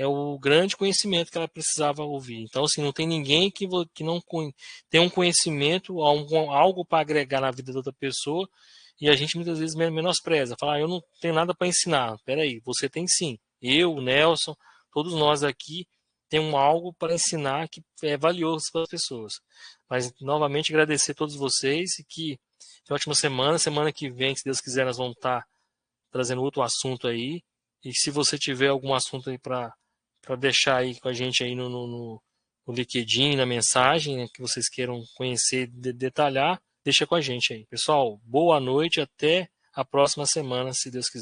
A: o grande conhecimento que ela precisava ouvir. Então, assim, não tem ninguém que não tem um conhecimento, algo para agregar na vida da outra pessoa, e a gente muitas vezes menospreza, fala, eu não tenho nada para ensinar. Peraí, você tem sim. Eu, o Nelson, todos nós aqui temos algo para ensinar que é valioso para as pessoas. Mas, novamente, agradecer a todos vocês e que ótima semana. Semana que vem, se Deus quiser, nós vamos estar trazendo outro assunto aí. E se você tiver algum assunto aí para deixar aí com a gente aí no LinkedIn, na mensagem, né, que vocês queiram conhecer, detalhar, deixa com a gente aí. Pessoal, boa noite, até a próxima semana, se Deus quiser.